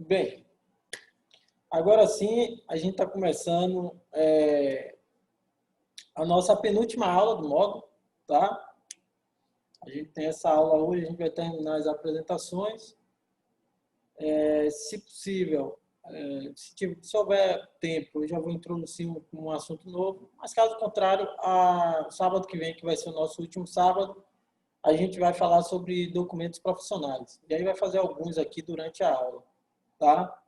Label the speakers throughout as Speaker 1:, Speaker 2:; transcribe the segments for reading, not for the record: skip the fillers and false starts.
Speaker 1: Bem, agora sim a gente está começando a nossa penúltima aula do módulo, tá? A gente tem essa aula hoje, a gente vai terminar as apresentações. Se possível, se houver tempo, eu já vou introduzir um assunto novo, mas caso contrário, sábado que vem, que vai ser o nosso último sábado, a gente vai falar sobre documentos profissionais. E aí vai fazer alguns aqui durante a aula, tá?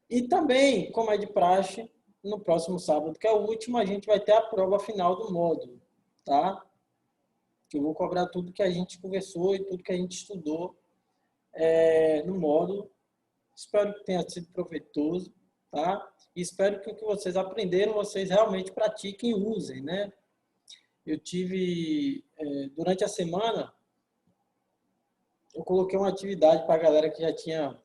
Speaker 1: E também, como é de praxe, no próximo sábado, que é o último, a gente vai ter a prova final do módulo, tá? Que eu vou cobrar tudo que a gente conversou e tudo que a gente estudou no módulo. Espero que tenha sido proveitoso, tá? E espero que o que vocês aprenderam, vocês realmente pratiquem e usem, né? Eu tive, durante a semana, eu coloquei uma atividade para a galera que já tinha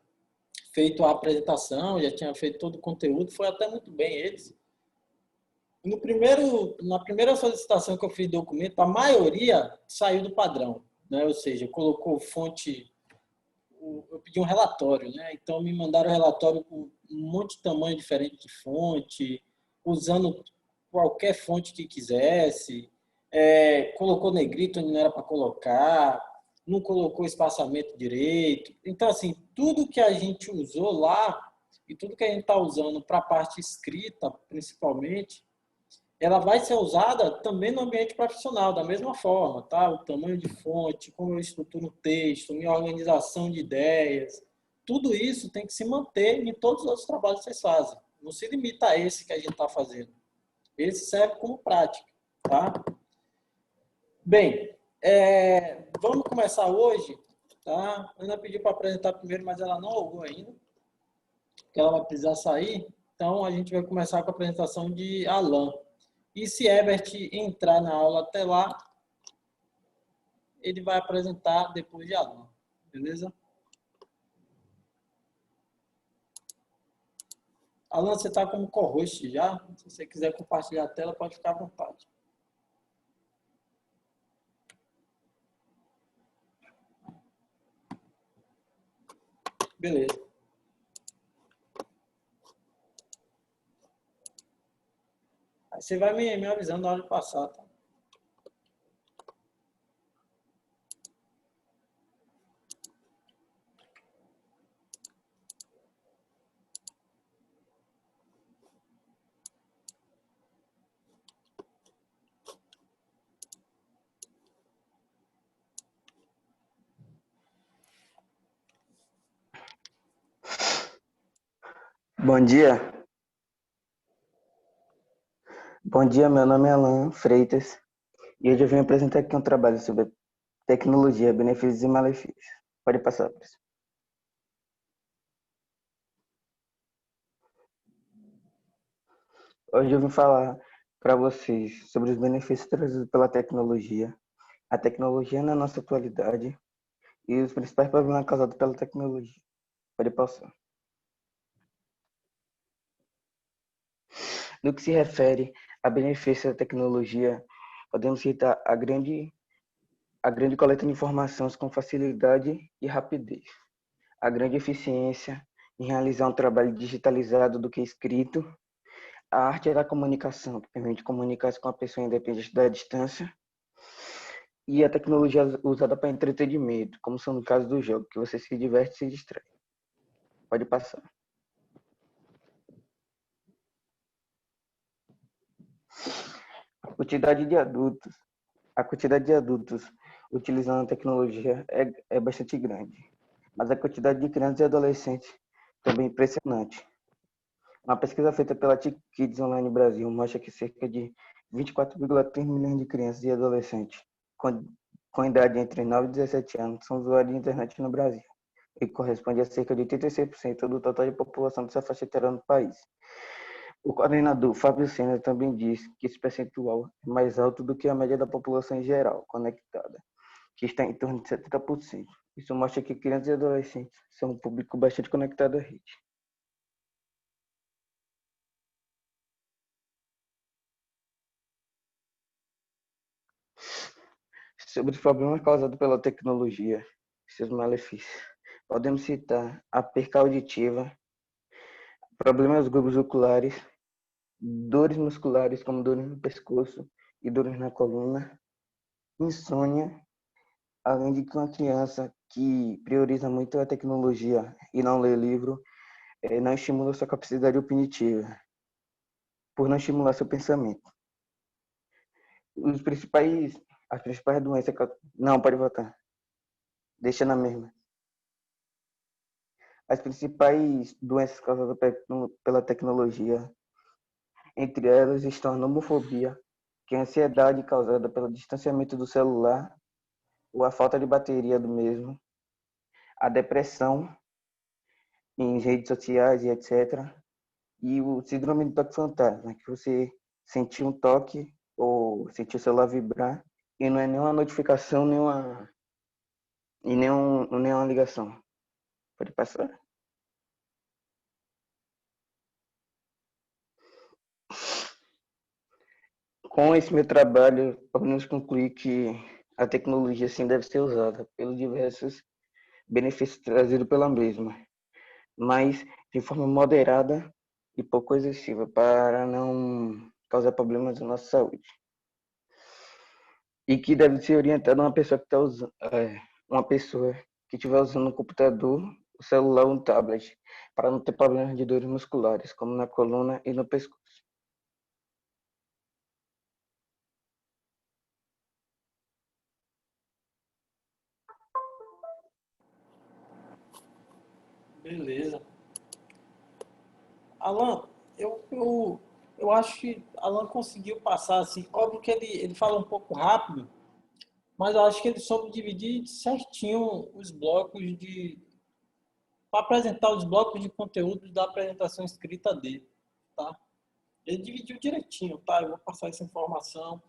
Speaker 1: feito a apresentação, já tinha feito todo o conteúdo, foi até muito bem eles. Na primeira solicitação que eu fiz de documento, a maioria saiu do padrão, né? Ou seja, colocou fonte, eu pedi um relatório, né? Então me mandaram um relatório com um monte de tamanho diferente de fonte, usando qualquer fonte que quisesse, colocou negrito onde não era para colocar, não colocou espaçamento direito. Então, assim, tudo que a gente usou lá e tudo que a gente está usando para a parte escrita, principalmente, ela vai ser usada também no ambiente profissional, da mesma forma, tá? O tamanho de fonte, como eu estruturo o texto, minha organização de ideias, tudo isso tem que se manter em todos os outros trabalhos que vocês fazem. Não se limita a esse que a gente está fazendo. Esse serve como prática, tá? Bem, vamos começar hoje, tá? A Ana pediu para apresentar primeiro, mas ela não ouviu ainda, porque ela vai precisar sair. Então, a gente vai começar com a apresentação de Alan. E se Herbert entrar na aula até lá, ele vai apresentar depois de Alan. Beleza? Alan, você está como co-host já? Se você quiser compartilhar a tela, pode ficar à vontade. Beleza. Aí você vai me avisando na hora de passar, tá?
Speaker 2: Bom dia. Bom dia, meu nome é Alan Freitas e hoje eu vim apresentar aqui um trabalho sobre tecnologia, benefícios e malefícios. Pode passar, professor. Hoje eu vim falar para vocês sobre os benefícios trazidos pela tecnologia, a tecnologia na nossa atualidade e os principais problemas causados pela tecnologia. Pode passar. No que se refere a benefícios da tecnologia, podemos citar a grande coleta de informações com facilidade e rapidez, a grande eficiência em realizar um trabalho digitalizado do que escrito, a arte da comunicação, que permite comunicar-se com a pessoa independente da distância, e a tecnologia usada para entretenimento, como são no caso do jogo, que você se diverte e se distrai. Pode passar. A quantidade de adultos, a quantidade de adultos utilizando a tecnologia é bastante grande, mas a quantidade de crianças e adolescentes também é impressionante. Uma pesquisa feita pela TIC Kids Online Brasil mostra que cerca de 24,3 milhões de crianças e adolescentes com idade entre 9 e 17 anos são usuários de internet no Brasil, e corresponde a cerca de 86% do total de população dessa faixa etária no país. O coordenador Fábio Sena também disse que esse percentual é mais alto do que a média da população em geral conectada, que está em torno de 70%. Isso mostra que crianças e adolescentes são um público bastante conectado à rede. Sobre os problemas causados pela tecnologia, seus malefícios. Podemos citar a perca auditiva, problemas globos oculares, dores musculares como dores no pescoço e dores na coluna, insônia, além de que uma criança que prioriza muito a tecnologia e não lê livro, não estimula sua capacidade cognitiva, por não estimular seu pensamento. Os principais, as principais doenças que não, pode voltar. Deixa na mesma. As principais doenças causadas pela tecnologia, entre elas estão a nomofobia, que é a ansiedade causada pelo distanciamento do celular ou a falta de bateria do mesmo, a depressão em redes sociais e etc. E o síndrome do toque fantasma, que você sentiu um toque ou sentiu o celular vibrar e não é nenhuma notificação, nenhuma ligação. Pode passar? Com esse meu trabalho, podemos concluir que a tecnologia sim deve ser usada pelos diversos benefícios trazidos pela mesma, mas de forma moderada e pouco excessiva, para não causar problemas na nossa saúde. E que deve ser orientada a uma pessoa que está usando, uma pessoa que estiver usando um computador, o celular ou um tablet, para não ter problemas de dores musculares, como na coluna e no pescoço.
Speaker 1: Beleza. Alan, eu acho que Alan conseguiu passar assim. Óbvio que ele fala um pouco rápido, mas eu acho que ele soube dividir certinho os blocos de para apresentar os blocos de conteúdo da apresentação escrita dele, tá? Ele dividiu direitinho, tá? Eu vou passar essa informação.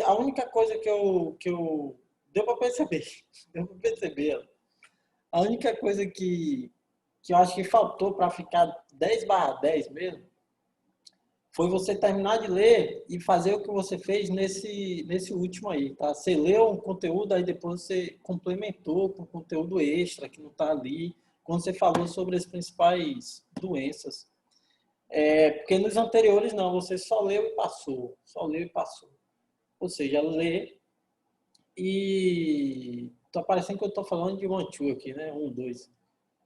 Speaker 1: A única coisa que eu deu para perceber, deu para perceber. A única coisa que eu acho que faltou para ficar 10/10 mesmo foi você terminar de ler e fazer o que você fez nesse último aí, tá? Você leu um conteúdo, aí depois você complementou com conteúdo extra que não está ali, quando você falou sobre as principais doenças. Porque nos anteriores não, você só leu e passou, só leu e passou. Ou seja, lê e tá parecendo que eu estou falando de one, two aqui, né? Um, dois.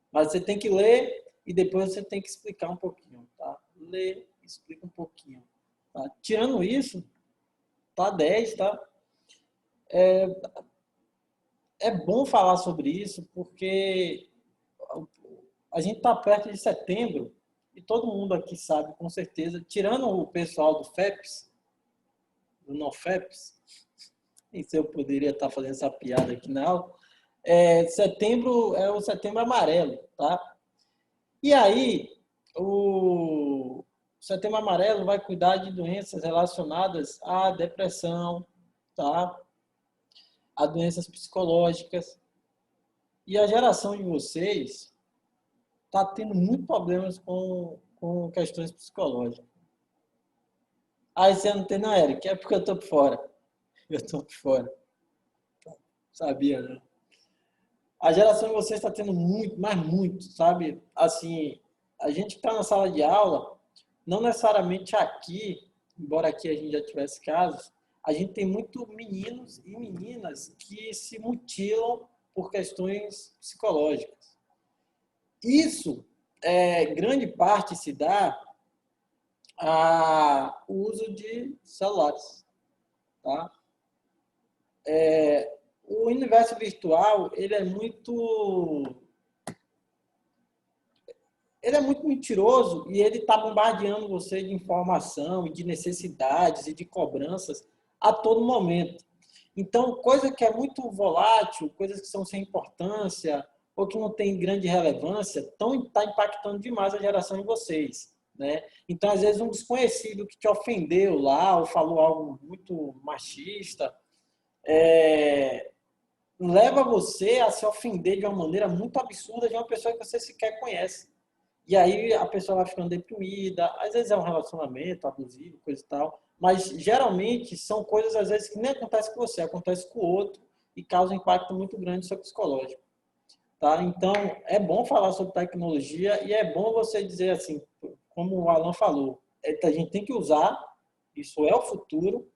Speaker 1: Mas você tem que ler e depois você tem que explicar um pouquinho, tá? Lê, explica um pouquinho. Tá? Tirando isso, tá 10, tá? É bom falar sobre isso porque a gente tá perto de setembro e todo mundo aqui sabe, com certeza, tirando o pessoal do FEPS, do NoFeps, nem sei se eu poderia estar fazendo essa piada aqui na aula, setembro é o setembro amarelo, tá? E aí, o Setembro Amarelo vai cuidar de doenças relacionadas à depressão, tá? A doenças psicológicas. E a geração de vocês está tendo muitos problemas com questões psicológicas. Ah, esse ano não tem não, Eric, é porque eu estou por fora. Eu estou por fora. Sabia, né? A geração de vocês está tendo muito, mas muito, sabe? Assim, a gente está na sala de aula, não necessariamente aqui, embora aqui a gente já tivesse casos, a gente tem muito meninos e meninas que se mutilam por questões psicológicas. Isso, grande parte se dá ao uso de celulares, tá? O universo virtual, ele é muito mentiroso e ele está bombardeando você de informação e de necessidades e de cobranças a todo momento. Então, coisa que é muito volátil, coisas que são sem importância ou que não tem grande relevância, está impactando demais a geração de vocês, né? Então, às vezes, um desconhecido que te ofendeu lá ou falou algo muito machista, leva você a se ofender de uma maneira muito absurda de uma pessoa que você sequer conhece. E aí a pessoa vai ficando deprimida, às vezes é um relacionamento abusivo, coisa e tal, mas geralmente são coisas às vezes que nem acontecem com você, acontece com o outro e causa um impacto muito grande no seu psicológico, Tá? Então, é bom falar sobre tecnologia e é bom você dizer assim, como o Alan falou, a gente tem que usar, isso é o futuro,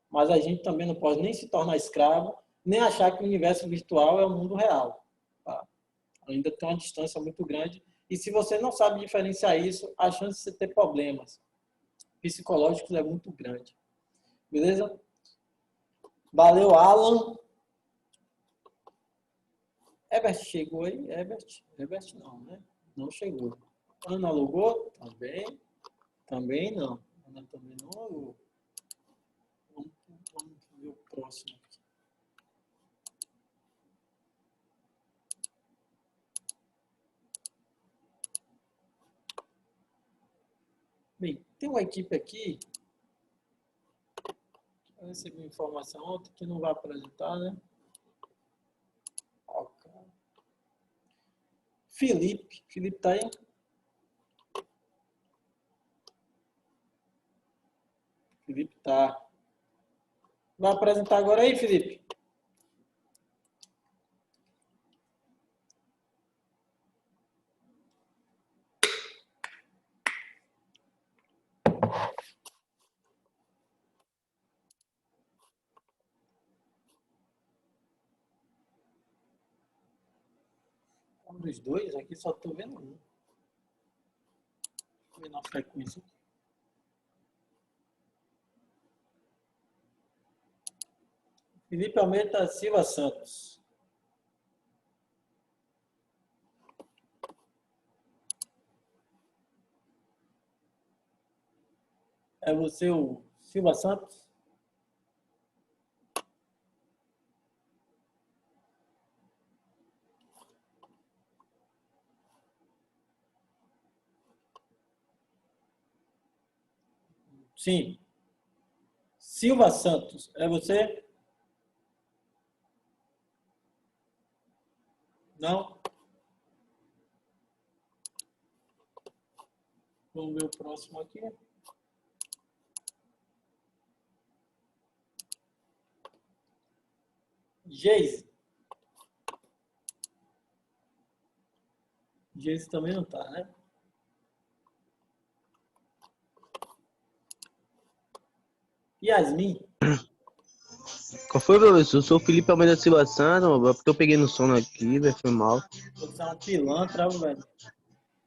Speaker 1: mas a gente também não pode nem se tornar escravo, nem achar que o universo virtual é o mundo real. Tá? Ainda tem uma distância muito grande. E se você não sabe diferenciar isso, a chance de você ter problemas psicológicos é muito grande. Beleza? Valeu, Alan. Herbert chegou aí? Herbert não, né? Não chegou. Ana logou? Também. Também não. Ana também não logou. Vamos ver o próximo aqui. Bem, tem uma equipe aqui. Eu recebi informação ontem que não vai apresentar, né? Ok. Felipe. Felipe tá aí? Felipe tá. Vai apresentar agora aí, Felipe? Um dos dois aqui, só estou vendo um. Vou ver na frequência. Felipe Almeida Silva Santos. É você o Silva Santos? Sim. Silva Santos, é você? Não? Vamos ver o próximo aqui. Geise. Geise também não tá, né? Yasmin.
Speaker 3: Qual foi, professor? Eu sou o Felipe Almeida Silva Santos, porque eu peguei no sono aqui, velho, foi mal.
Speaker 1: Você é uma pilantra, velho.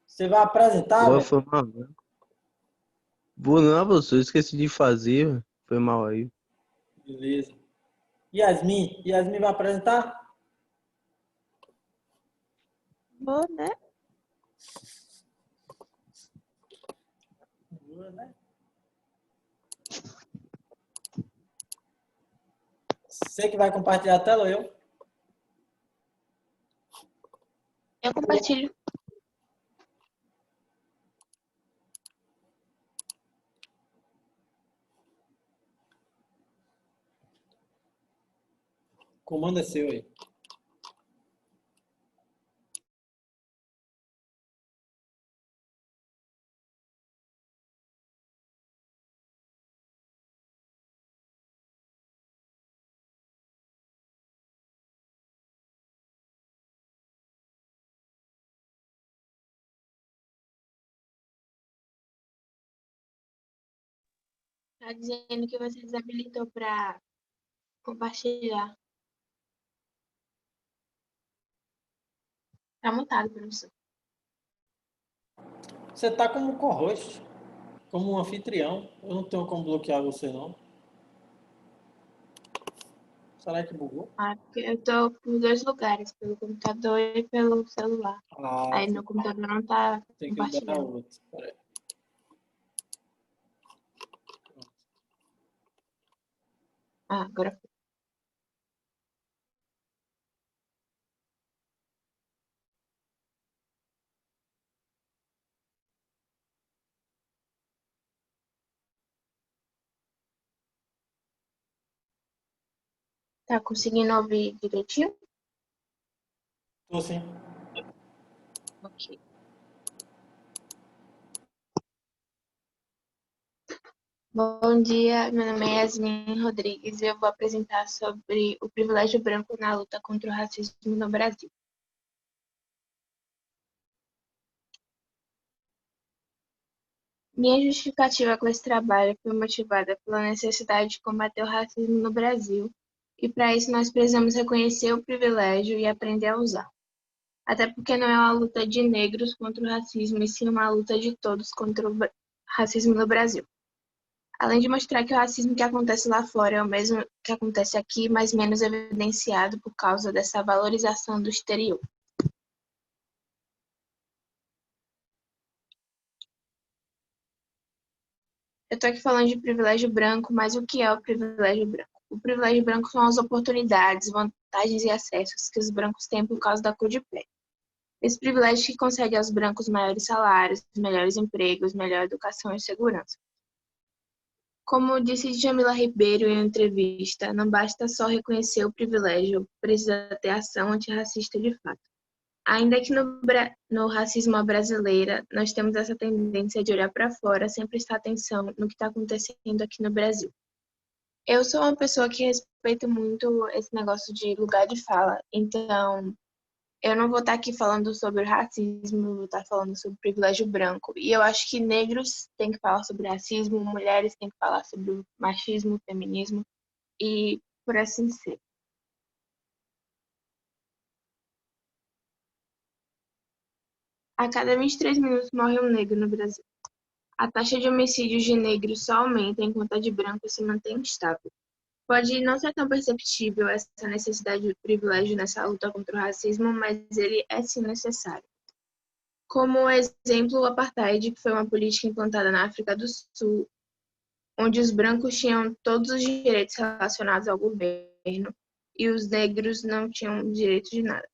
Speaker 1: Você vai apresentar,
Speaker 3: Pô,
Speaker 1: velho?
Speaker 3: foi mal, né? Vou não, professor, eu esqueci de fazer, velho. Foi mal aí.
Speaker 1: Beleza. Yasmin. Yasmin vai apresentar?
Speaker 4: Vou, né?
Speaker 1: Boa, né? Você que vai compartilhar a tela ou eu?
Speaker 4: Eu compartilho.
Speaker 1: O comando é seu aí.
Speaker 4: Tá dizendo que você desabilitou para compartilhar. Tá mutado, professor.
Speaker 1: Você tá como co-host, como um anfitrião. Eu não tenho como bloquear você, não. Será que bugou?
Speaker 4: Ah, porque eu tô por dois lugares, pelo computador e pelo celular.
Speaker 1: Ah,
Speaker 4: Aí no computador não tá
Speaker 1: tem que liberar
Speaker 4: compartilhando.
Speaker 1: outro. Peraí.
Speaker 4: Ah, agora foi. Tá conseguindo ouvir direitinho?
Speaker 1: Tô sim.
Speaker 4: Ok. Bom dia, meu nome é Yasmin Rodrigues e eu vou apresentar sobre o privilégio branco na luta contra o racismo no Brasil. Minha justificativa com esse trabalho foi motivada pela necessidade de combater o racismo no Brasil, e para isso nós precisamos reconhecer o privilégio e aprender a usar. Até porque não é uma luta de negros contra o racismo, e sim uma luta de todos contra o racismo no Brasil. Além de mostrar que o racismo que acontece lá fora é o mesmo que acontece aqui, mas menos evidenciado por causa dessa valorização do exterior. Eu estou aqui falando de privilégio branco, mas o que é o privilégio branco? O privilégio branco são as oportunidades, vantagens e acessos que os brancos têm por causa da cor de pele. Esse privilégio que concede aos brancos maiores salários, melhores empregos, melhor educação e segurança. Como disse Djamila Ribeiro em uma entrevista, não basta só reconhecer o privilégio, precisa ter ação antirracista de fato. Ainda que no racismo à brasileira, nós temos essa tendência de olhar para fora sem prestar atenção no que está acontecendo aqui no Brasil. Eu sou uma pessoa que respeita muito esse negócio de lugar de fala, então eu não vou estar aqui falando sobre racismo, vou estar falando sobre privilégio branco. E eu acho que negros têm que falar sobre racismo, mulheres têm que falar sobre machismo, feminismo e por assim ser. A cada 23 minutos morre um negro no Brasil. A taxa de homicídios de negros só aumenta enquanto a de brancos se mantém estável. Pode não ser tão perceptível essa necessidade de privilégio nessa luta contra o racismo, mas ele é sim necessário. Como exemplo, o apartheid, que foi uma política implantada na África do Sul, onde os brancos tinham todos os direitos relacionados ao governo e os negros não tinham direito de nada.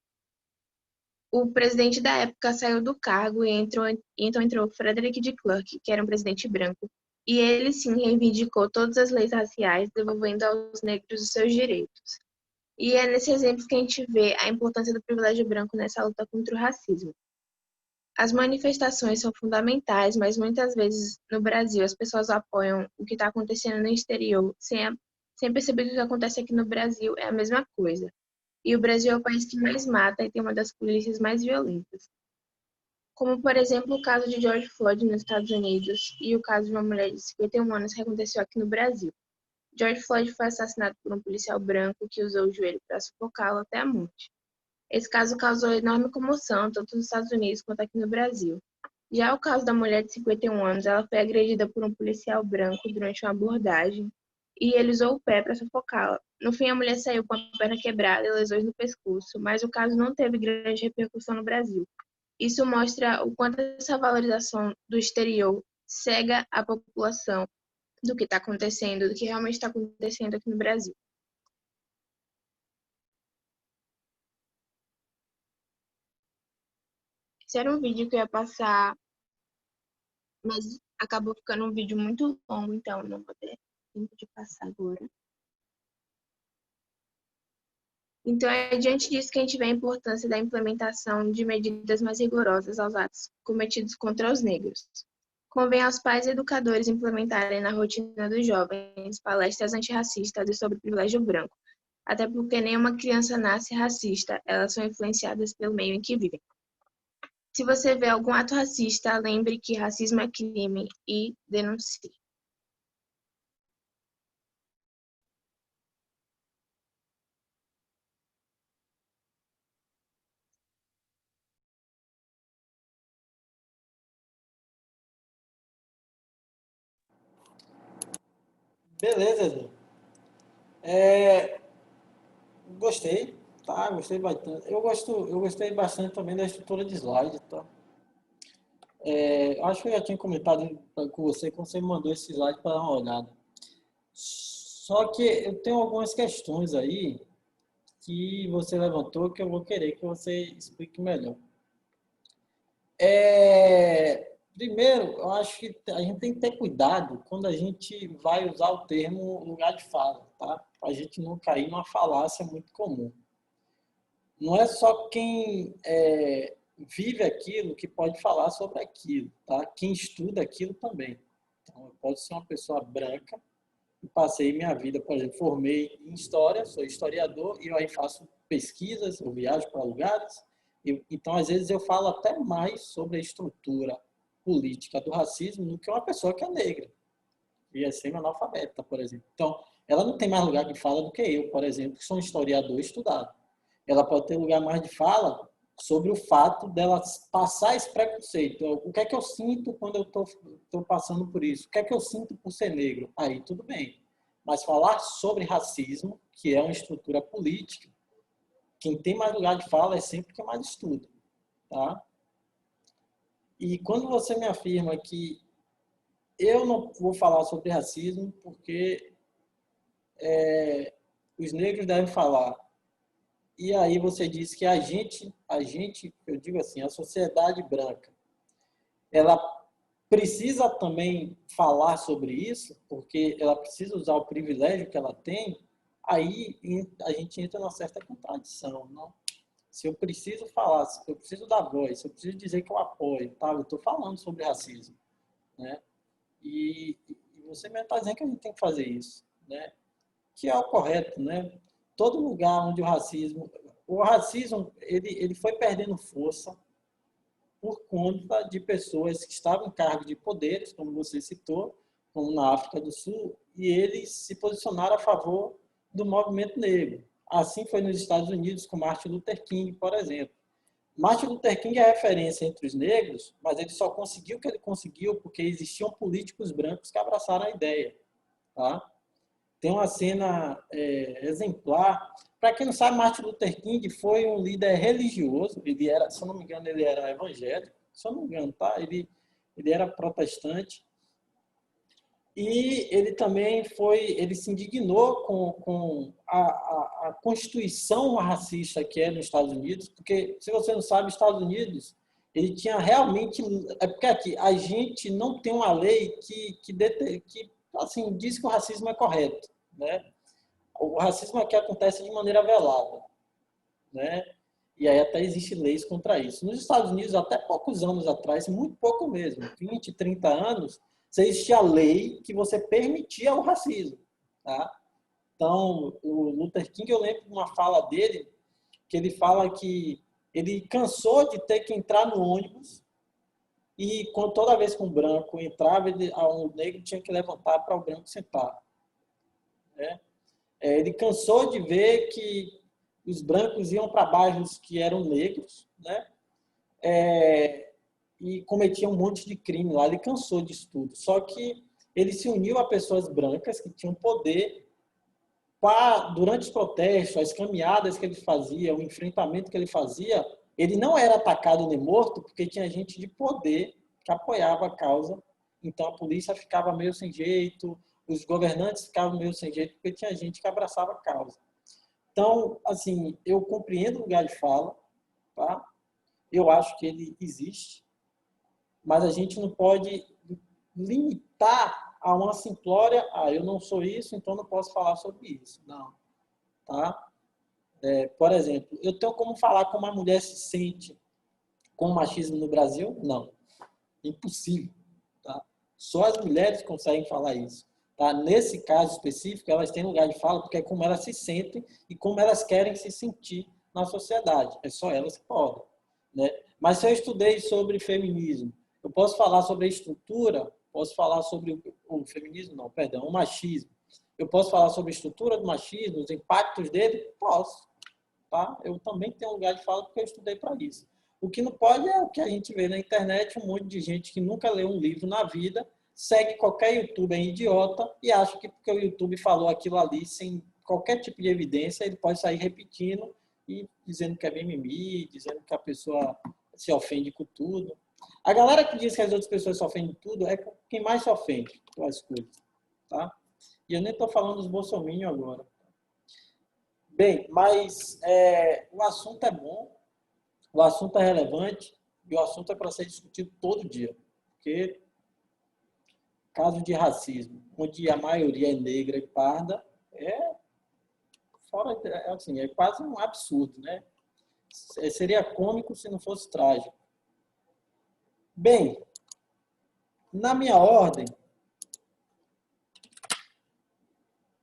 Speaker 4: O presidente da época saiu do cargo e então entrou Frederick de Klerk, que era um presidente branco, e ele sim reivindicou todas as leis raciais, devolvendo aos negros os seus direitos. E é nesse exemplo que a gente vê a importância do privilégio branco nessa luta contra o racismo. As manifestações são fundamentais, mas muitas vezes no Brasil as pessoas apoiam o que está acontecendo no exterior sem perceber que o que acontece aqui no Brasil é a mesma coisa. E o Brasil é o país que mais mata e tem uma das polícias mais violentas. Como, por exemplo, o caso de George Floyd nos Estados Unidos e o caso de uma mulher de 51 anos que aconteceu aqui no Brasil. George Floyd foi assassinado por um policial branco que usou o joelho para sufocá-lo até a morte. Esse caso causou enorme comoção, tanto nos Estados Unidos quanto aqui no Brasil. Já o caso da mulher de 51 anos, ela foi agredida por um policial branco durante uma abordagem e ele usou o pé para sufocá-la. No fim, a mulher saiu com a perna quebrada e lesões no pescoço, mas o caso não teve grande repercussão no Brasil. Isso mostra o quanto essa valorização do exterior cega a população do que está acontecendo, do que realmente está acontecendo aqui no Brasil. Esse era um vídeo que eu ia passar, mas acabou ficando um vídeo muito longo, então não vou ter tempo de passar agora. Então, é diante disso que a gente vê a importância da implementação de medidas mais rigorosas aos atos cometidos contra os negros. Convém aos pais e educadores implementarem na rotina dos jovens palestras antirracistas e sobre privilégio branco, até porque nenhuma criança nasce racista, elas são influenciadas pelo meio em que vivem. Se você vê algum ato racista, lembre que racismo é crime e denuncie.
Speaker 1: Beleza, Edu. Gostei, tá? Gostei bastante. Eu gostei bastante também da estrutura de slide, tá? Acho que eu já tinha comentado com você quando você me mandou esse slide para dar uma olhada. Só que eu tenho algumas questões aí que você levantou que eu vou querer que você explique melhor. Primeiro, eu acho que a gente tem que ter cuidado quando a gente vai usar o termo lugar de fala, tá? Para a gente não cair numa falácia muito comum. Não é só quem vive aquilo que pode falar sobre aquilo, tá? Quem estuda aquilo também. Então, eu posso ser uma pessoa branca e passei minha vida, por exemplo, formei em história, sou historiador e eu aí faço pesquisas, eu viajo para lugares. Então, às vezes, eu falo até mais sobre a estrutura política do racismo do que uma pessoa que é negra e é semi-analfabeta, por exemplo. Então, ela não tem mais lugar de fala do que eu, por exemplo, que sou um historiador estudado. Ela pode ter lugar mais de fala sobre o fato dela passar esse preconceito. O que é que eu sinto quando eu estou passando por isso? O que é que eu sinto por ser negro? Aí tudo bem. Mas falar sobre racismo, que é uma estrutura política, quem tem mais lugar de fala é sempre quem mais estuda. Tá? E quando você me afirma que eu não vou falar sobre racismo porque os negros devem falar, e aí você diz que a gente, eu digo assim, a sociedade branca, ela precisa também falar sobre isso, porque ela precisa usar o privilégio que ela tem, aí a gente entra numa certa contradição, não? Se eu preciso falar, se eu preciso dar voz, se eu preciso dizer que eu apoio, tá? Eu estou falando sobre racismo, né? E você mesmo está dizendo que a gente tem que fazer isso, né? Que é o correto, né? Todo lugar onde o racismo ele foi perdendo força por conta de pessoas que estavam em cargos de poderes, como você citou, como na África do Sul, e eles se posicionaram a favor do movimento negro. Assim foi nos Estados Unidos com Martin Luther King, por exemplo. Martin Luther King é referência entre os negros, mas ele só conseguiu o que ele conseguiu porque existiam políticos brancos que abraçaram a ideia. Tá? Tem uma cena exemplar. Para quem não sabe, Martin Luther King foi um líder religioso. Ele era, se eu não me engano, ele era evangélico. Se eu não me engano, tá? Ele era protestante. E ele também ele se indignou com a constituição racista que é nos Estados Unidos, porque, se você não sabe, os Estados Unidos, ele tinha realmente... É porque aqui, a gente não tem uma lei que assim, diz que o racismo é correto, né? O racismo aqui acontece de maneira velada, né? E aí até existem leis contra isso. Nos Estados Unidos, até poucos anos atrás, muito pouco mesmo, 20, 30 anos, existia a lei que você permitia o racismo, tá? Então, o Luther King, eu lembro de uma fala dele, que ele fala que ele cansou de ter que entrar no ônibus e toda vez que um branco entrava, o negro tinha que levantar para o branco sentar, né? Ele cansou de ver que os brancos iam para bairros que eram negros, né? E cometiam um monte de crime lá. Ele cansou disso tudo. Só que ele se uniu a pessoas brancas que tinham poder durante os protestos, as caminhadas que ele fazia, o enfrentamento que ele fazia, ele não era atacado nem morto porque tinha gente de poder que apoiava a causa. Então a polícia ficava meio sem jeito, os governantes ficavam meio sem jeito porque tinha gente que abraçava a causa. Então, assim, eu compreendo o lugar de fala, tá? Eu acho que ele existe, mas a gente não pode limitar a uma simplória, eu não sou isso, então não posso falar sobre isso. Não, tá? Por exemplo, eu tenho como falar como a mulher se sente com o machismo no Brasil? Não, impossível, tá? Só as mulheres conseguem falar isso. Tá? Nesse caso específico, elas têm lugar de fala porque é como elas se sentem e como elas querem se sentir na sociedade. É só elas que podem, né? Mas se eu estudei sobre feminismo, eu posso falar sobre a estrutura, posso falar sobre o feminismo, não, perdão, o machismo. Eu posso falar sobre a estrutura do machismo, os impactos dele? Posso. Tá? Eu também tenho lugar de fala porque eu estudei para isso. O que não pode é o que a gente vê na internet, um monte de gente que nunca leu um livro na vida, segue qualquer youtuber idiota e acha que porque o YouTube falou aquilo ali sem qualquer tipo de evidência, ele pode sair repetindo e dizendo que é mimimi, dizendo que a pessoa se ofende com tudo. A galera que diz que as outras pessoas se ofendem com tudo é quem mais se ofende com as coisas. Tá? E eu nem estou falando dos bolsominions agora. Bem, mas o assunto é bom, o assunto é relevante e o assunto é para ser discutido todo dia. Porque caso de racismo, onde a maioria é negra e parda, assim, é quase um absurdo, né? Seria cômico se não fosse trágico. Bem, na minha ordem,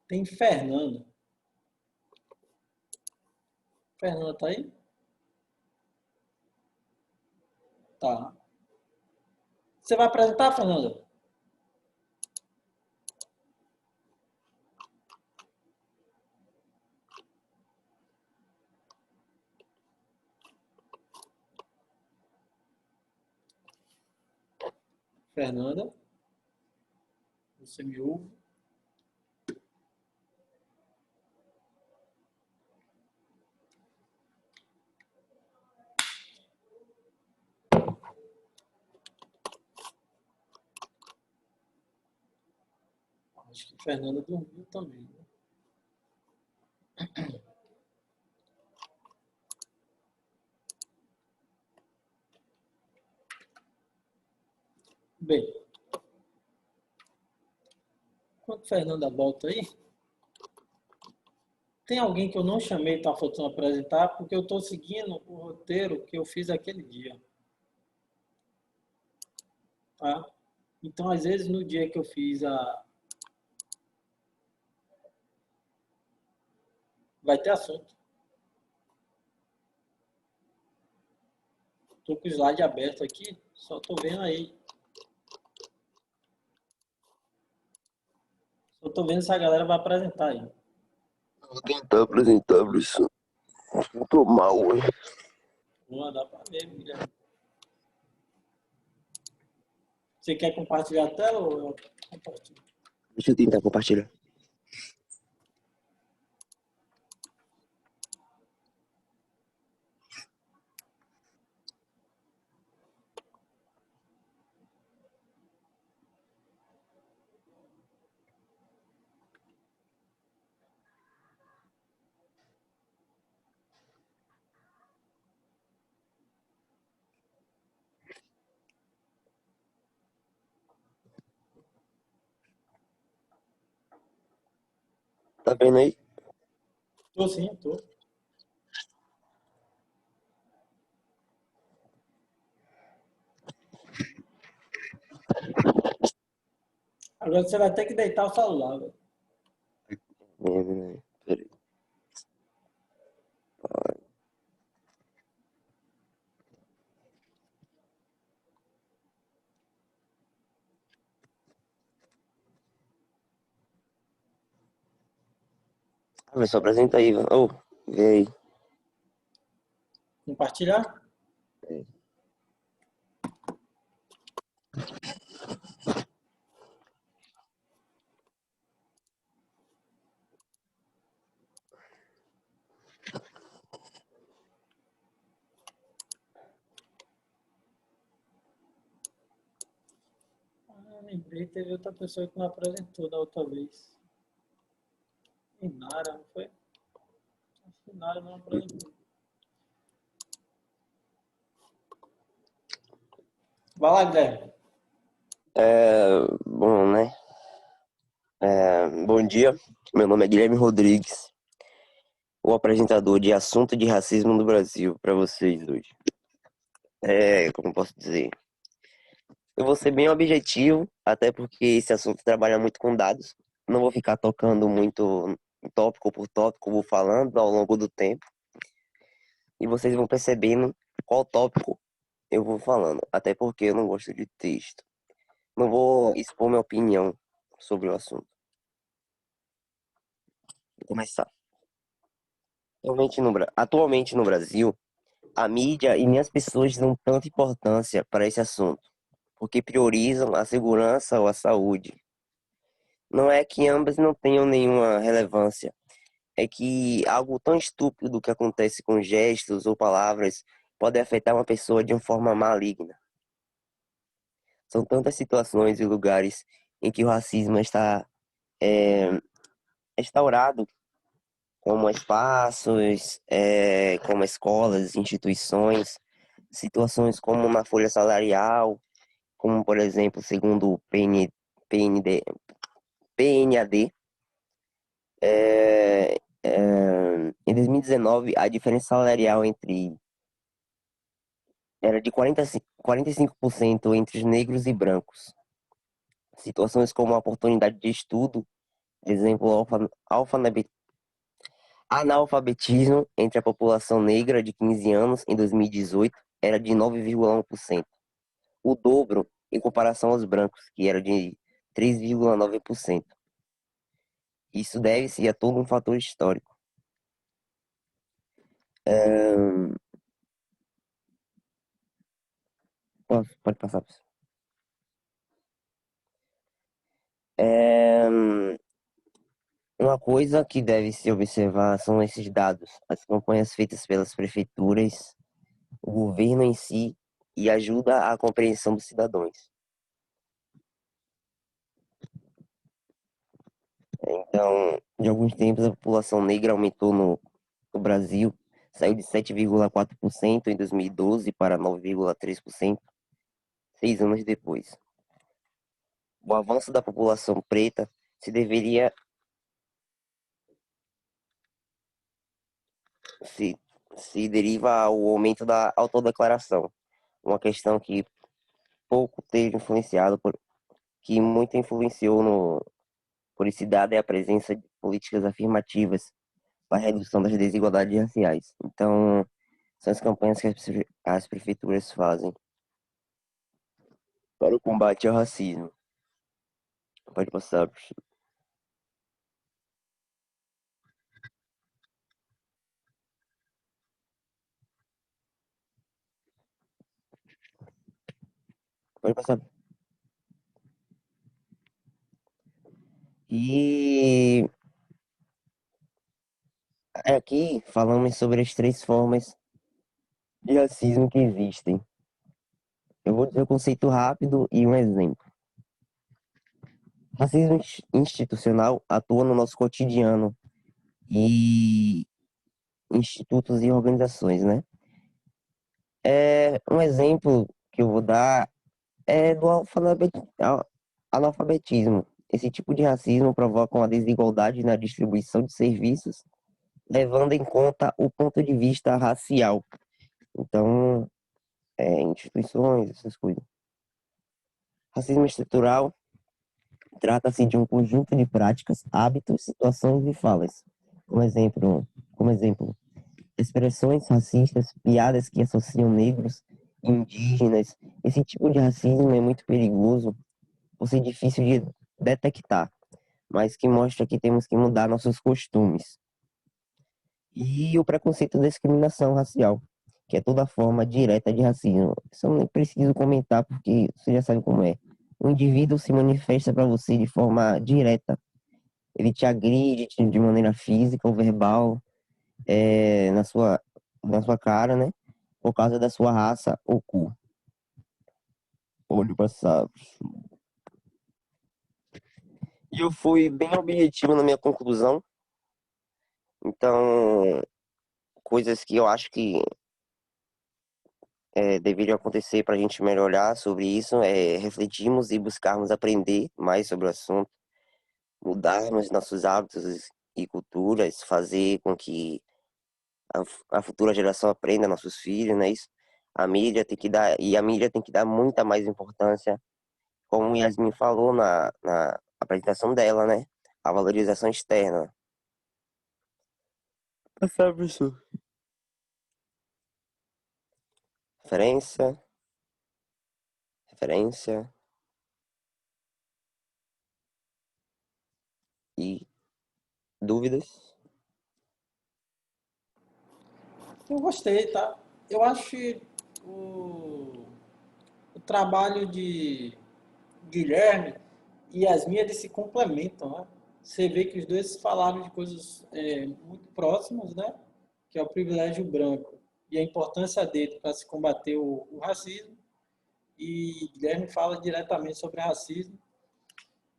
Speaker 1: tem Fernanda. Fernanda tá aí? Tá. Você vai apresentar, Fernanda? Fernanda, você me ouve? Acho que Fernanda dormiu também. Né? Bem, enquanto Fernanda volta aí, tem alguém que eu não chamei para faltando apresentar porque eu estou seguindo o roteiro que eu fiz aquele dia. Tá? Então, às vezes, no dia que eu fiz vai ter assunto. Estou com o slide aberto aqui, só estou vendo aí. Só estou vendo se a galera vai apresentar aí.
Speaker 5: Vou tentar apresentar, professor. Eu tô mal hoje.
Speaker 1: Não dá para ver, Guilherme. Você quer compartilhar a tela ou eu compartilho?
Speaker 5: Deixa eu tentar compartilhar. Tá vendo aí?
Speaker 1: Tô sim, tô. Agora você vai ter que deitar o celular, velho.
Speaker 5: Peraí. Professor, apresenta aí, velho. Ô, vê aí.
Speaker 1: Compartilhar? Lembrei, teve outra pessoa que não apresentou da outra vez. Inara, não foi? Acho que Inara não apresentou. Vai lá, Guilherme.
Speaker 5: Bom, né? Bom dia. Meu nome é Guilherme Rodrigues, o apresentador de Assunto de Racismo no Brasil, para vocês hoje. Como posso dizer? Eu vou ser bem objetivo, até porque esse assunto trabalha muito com dados. Não vou ficar tocando muito tópico por tópico, vou falando ao longo do tempo. E vocês vão percebendo qual tópico eu vou falando. Até porque eu não gosto de texto. Não vou expor minha opinião sobre o assunto. Vou começar. Atualmente no Brasil, a mídia e as pessoas dão tanta importância para esse assunto, porque priorizam a segurança ou a saúde. Não é que ambas não tenham nenhuma relevância, é que algo tão estúpido que acontece com gestos ou palavras pode afetar uma pessoa de uma forma maligna. São tantas situações e lugares em que o racismo está instaurado, como espaços, como escolas, instituições, situações como na folha salarial, como, por exemplo, segundo o PNAD, em 2019, a diferença salarial era de 45% entre os negros e brancos. Situações como a oportunidade de estudo, exemplo, analfabetismo entre a população negra de 15 anos em 2018 era de 9,1%, o dobro em comparação aos brancos, que era de 3,9%. Isso deve-se a todo um fator histórico. Pode passar, professor. Uma coisa que deve se observar são esses dados, as campanhas feitas pelas prefeituras, o governo em si, e ajuda à compreensão dos cidadãos. Então, de alguns tempos, a população negra aumentou no Brasil, saiu de 7,4% em 2012 para 9,3%, 6 anos depois. O avanço da população preta se deriva ao aumento da autodeclaração, uma questão que pouco teve influenciado, que muito influenciou por esse dado é a presença de políticas afirmativas para a redução das desigualdades raciais. Então, são as campanhas que as prefeituras fazem para o combate ao racismo. Pode passar, professor. Pode passar. E aqui falamos sobre as 3 formas de racismo que existem. Eu vou dizer o conceito rápido e um exemplo. Racismo institucional atua no nosso cotidiano e institutos e organizações, né? Um exemplo que eu vou dar é do analfabetismo. Esse tipo de racismo provoca uma desigualdade na distribuição de serviços, levando em conta o ponto de vista racial. Então, instituições, essas coisas. Racismo estrutural trata-se de um conjunto de práticas, hábitos, situações e falas. Como exemplo, expressões racistas, piadas que associam negros, indígenas. Esse tipo de racismo é muito perigoso, por ser difícil de detectar, mas que mostra que temos que mudar nossos costumes. E o preconceito da discriminação racial, que é toda forma direta de racismo. Isso eu nem preciso comentar porque você já sabe como é. O indivíduo se manifesta para você de forma direta. Ele te agride de maneira física ou verbal, na sua cara, né? Por causa da sua raça ou cor. Pode passar. E eu fui bem objetivo na minha conclusão. Então, coisas que eu acho que deveriam acontecer para a gente melhorar sobre isso é refletirmos e buscarmos aprender mais sobre o assunto, mudarmos nossos hábitos e culturas, fazer com que a futura geração aprenda, nossos filhos, né? Isso. A mídia tem que dar muita mais importância, como Yasmin falou na apresentação dela, né? A valorização externa. Passar, professor. Referência e dúvidas.
Speaker 1: Eu gostei, tá? Eu acho que o trabalho de Guilherme e Yasmin, eles se complementam, né? Você vê que os dois falaram de coisas muito próximas, né? Que é o privilégio branco e a importância dele para se combater o racismo. E Guilherme fala diretamente sobre racismo.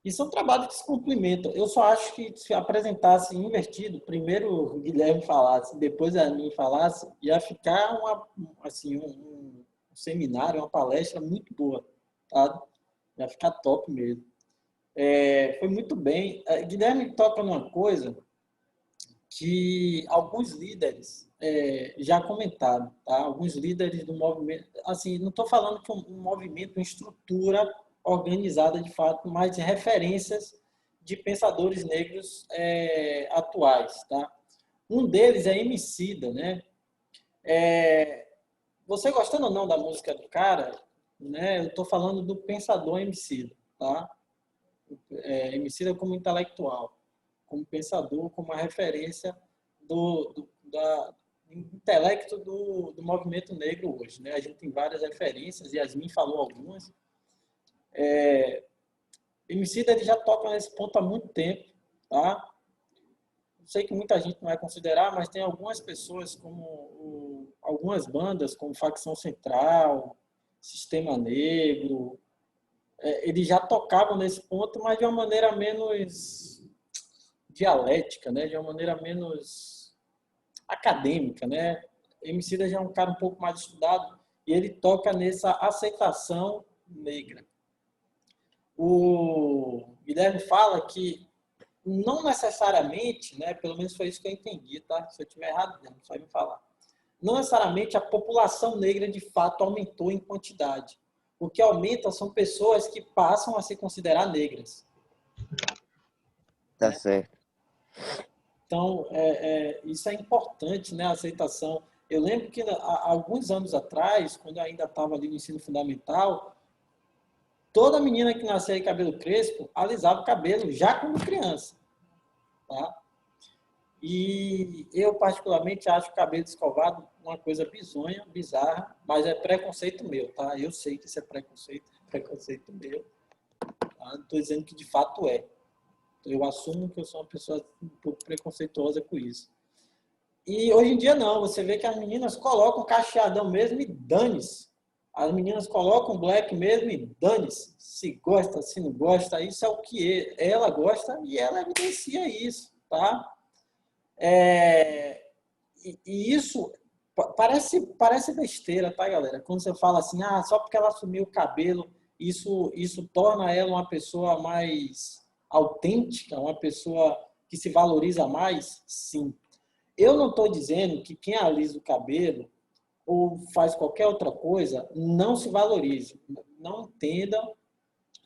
Speaker 1: E são trabalhos que se complementam. Eu só acho que se apresentasse invertido, primeiro o Guilherme falasse, depois a mim falasse, ia ficar um seminário, uma palestra muito boa, tá? Ia ficar top mesmo. Foi muito bem. Guilherme toca numa coisa que alguns líderes já comentaram, tá? Alguns líderes do movimento, assim, não estou falando que um movimento, uma estrutura organizada de fato, mas referências de pensadores negros atuais, tá? Um deles é Emicida, né? Você gostando ou não da música do cara, né? Eu estou falando do pensador Emicida, tá? Emicida como intelectual, como pensador, como uma referência do intelecto do movimento negro hoje, né? A gente tem várias referências, Yasmin falou algumas. Emicida ele já toca nesse ponto há muito tempo, tá? Eu sei que muita gente não vai considerar, mas tem algumas pessoas, como algumas bandas, como Facção Central, Sistema Negro, eles já tocavam nesse ponto, mas de uma maneira menos dialética, né? De uma maneira menos acadêmica, né? Emicida já é um cara um pouco mais estudado e ele toca nessa aceitação negra. O Guilherme fala que não necessariamente, né? Pelo menos foi isso que eu entendi, tá? Se eu estiver errado, não, só me falar. Não necessariamente a população negra de fato aumentou em quantidade. O que aumenta são pessoas que passam a se considerar negras.
Speaker 5: Tá
Speaker 1: Né?
Speaker 5: certo.
Speaker 1: Então, isso é importante, né? A aceitação. Eu lembro que há alguns anos atrás, quando eu ainda estava ali no ensino fundamental, toda menina que nascia de cabelo crespo alisava o cabelo já quando criança. Tá? E eu, particularmente, acho o cabelo escovado uma coisa bizonha, bizarra, mas é preconceito meu, tá? Eu sei que isso é preconceito meu. Tá? Não estou dizendo que de fato é. Eu assumo que eu sou uma pessoa um pouco preconceituosa com isso. E hoje em dia não, você vê que as meninas colocam cacheadão mesmo e dane-se. As meninas colocam black mesmo e dane-se. Se gosta, se não gosta, isso é o que ela gosta e ela evidencia isso, tá? E isso parece besteira, tá, galera? Quando você fala assim, só porque ela assumiu o cabelo, isso torna ela uma pessoa mais autêntica, uma pessoa que se valoriza mais? Sim. Eu não estou dizendo que quem alisa o cabelo ou faz qualquer outra coisa não se valorize. Não entenda,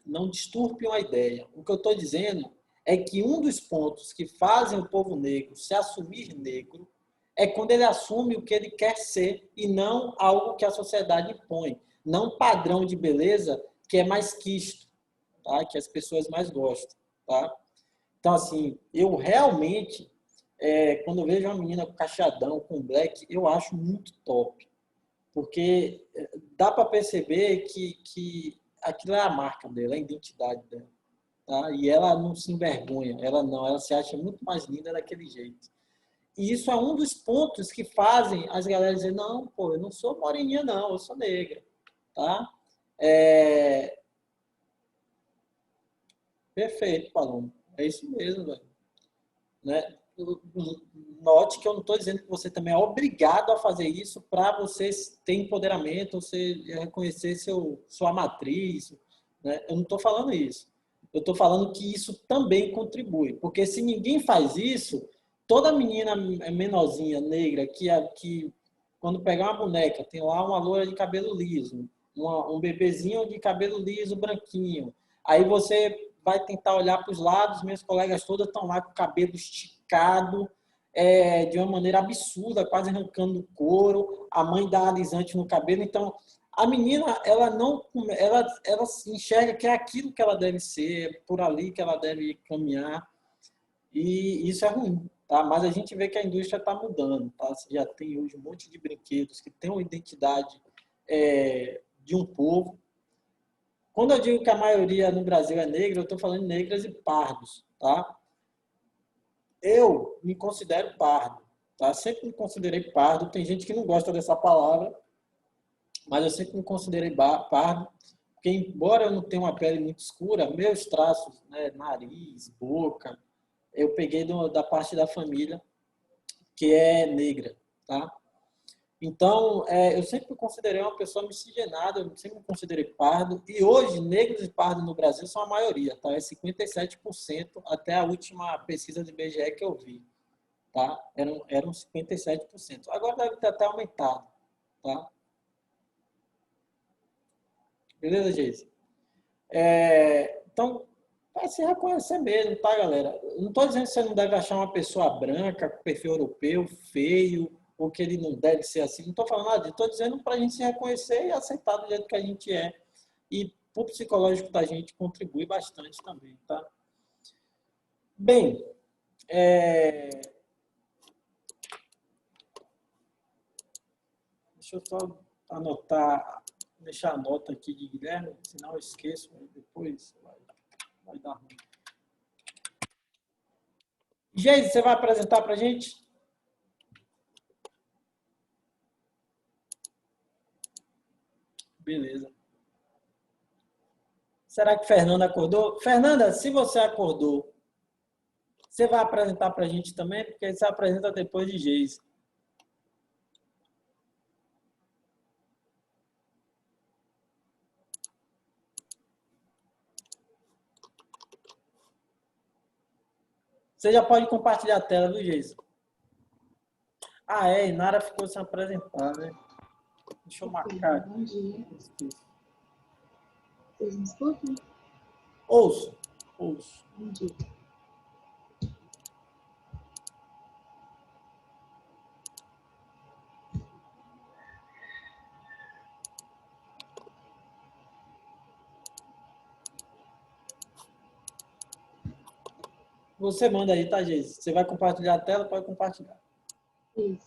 Speaker 1: não disturbe uma ideia. O que eu estou dizendo é que um dos pontos que fazem o povo negro se assumir negro é quando ele assume o que ele quer ser e não algo que a sociedade impõe. Não um padrão de beleza que é mais quisto, tá? Que as pessoas mais gostam. Tá? Então, assim, eu realmente, quando eu vejo uma menina com cacheadão, com black, eu acho muito top. Porque dá para perceber que aquilo é a marca dela, a identidade dela. Tá? E ela não se envergonha, ela se acha muito mais linda daquele jeito. E isso é um dos pontos que fazem as galera dizer, não, pô, eu não sou moreninha não, eu sou negra. Tá? Perfeito, Paloma. É isso mesmo, velho. Né? Note que eu não estou dizendo que você também é obrigado a fazer isso para você ter empoderamento, você reconhecer sua matriz. Né? Eu não estou falando isso. Eu estou falando que isso também contribui. Porque se ninguém faz isso, toda menina menorzinha, negra, que quando pegar uma boneca, tem lá uma loira de cabelo liso, um bebezinho de cabelo liso, branquinho. Aí você vai tentar olhar para os lados, minhas colegas todas estão lá com o cabelo esticado, de uma maneira absurda, quase arrancando o couro, a mãe dá alisante no cabelo. Então, a menina, ela se enxerga que é aquilo que ela deve ser, por ali que ela deve caminhar, e isso é ruim. Tá? Mas a gente vê que a indústria está mudando. Tá? Você já tem hoje um monte de brinquedos que têm uma identidade de um povo. Quando eu digo que a maioria no Brasil é negra, eu estou falando de negras e pardos. Tá? Eu me considero pardo. Tá? Sempre me considerei pardo. Tem gente que não gosta dessa palavra, mas eu sempre me considerei pardo. Porque, embora eu não tenha uma pele muito escura, meus traços, né, nariz, boca, eu peguei da parte da família que é negra, tá? Então, eu sempre me considerei uma pessoa miscigenada, eu sempre me considerei pardo, e hoje, negros e pardos no Brasil são a maioria, tá? É 57% até a última pesquisa do IBGE que eu vi, tá? Eram 57%. Agora deve ter até aumentado, tá? Beleza, Geise? Então, vai se reconhecer mesmo, tá, galera? Não estou dizendo que você não deve achar uma pessoa branca, com perfil europeu, feio, ou que ele não deve ser assim. Não estou falando nada disso. Estou dizendo para a gente se reconhecer e aceitar do jeito que a gente é. e o psicológico da gente contribui bastante também, tá? Bem, deixa eu só anotar, deixar a nota aqui de Guilherme, senão eu esqueço, depois vai dar ruim. Geise, você vai apresentar para a gente? Beleza. Será que Fernanda acordou? Fernanda, se você acordou, você vai apresentar para a gente também? Porque você apresenta depois de Geise. Você já pode compartilhar a tela, viu, Geise? Ah, é, Inara ficou sem apresentar, né? Deixa eu marcar aqui.
Speaker 6: Bom dia. Vocês me escutam?
Speaker 1: Ouço.
Speaker 6: Bom dia.
Speaker 1: Você manda aí, tá, Geise? Você vai compartilhar a tela? Pode compartilhar.
Speaker 6: Isso.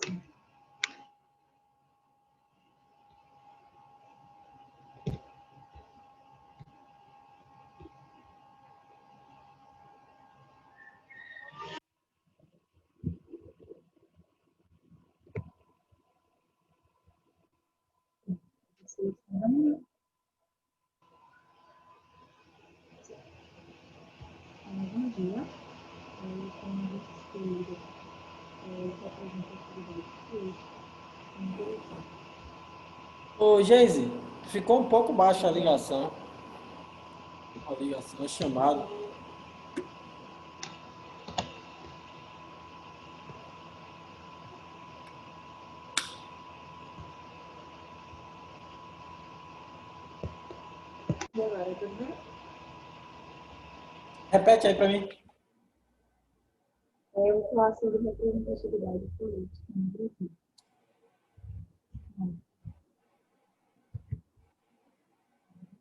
Speaker 6: Vocês estão? Bom dia. Eu tenho escolhido representatividade política.
Speaker 1: Ô, Geise, ficou um pouco baixa a ligação. A chamada.
Speaker 6: E agora, tudo bem?
Speaker 1: Repete aí para mim.
Speaker 6: Eu vou falar sobre representatividade política no Brasil.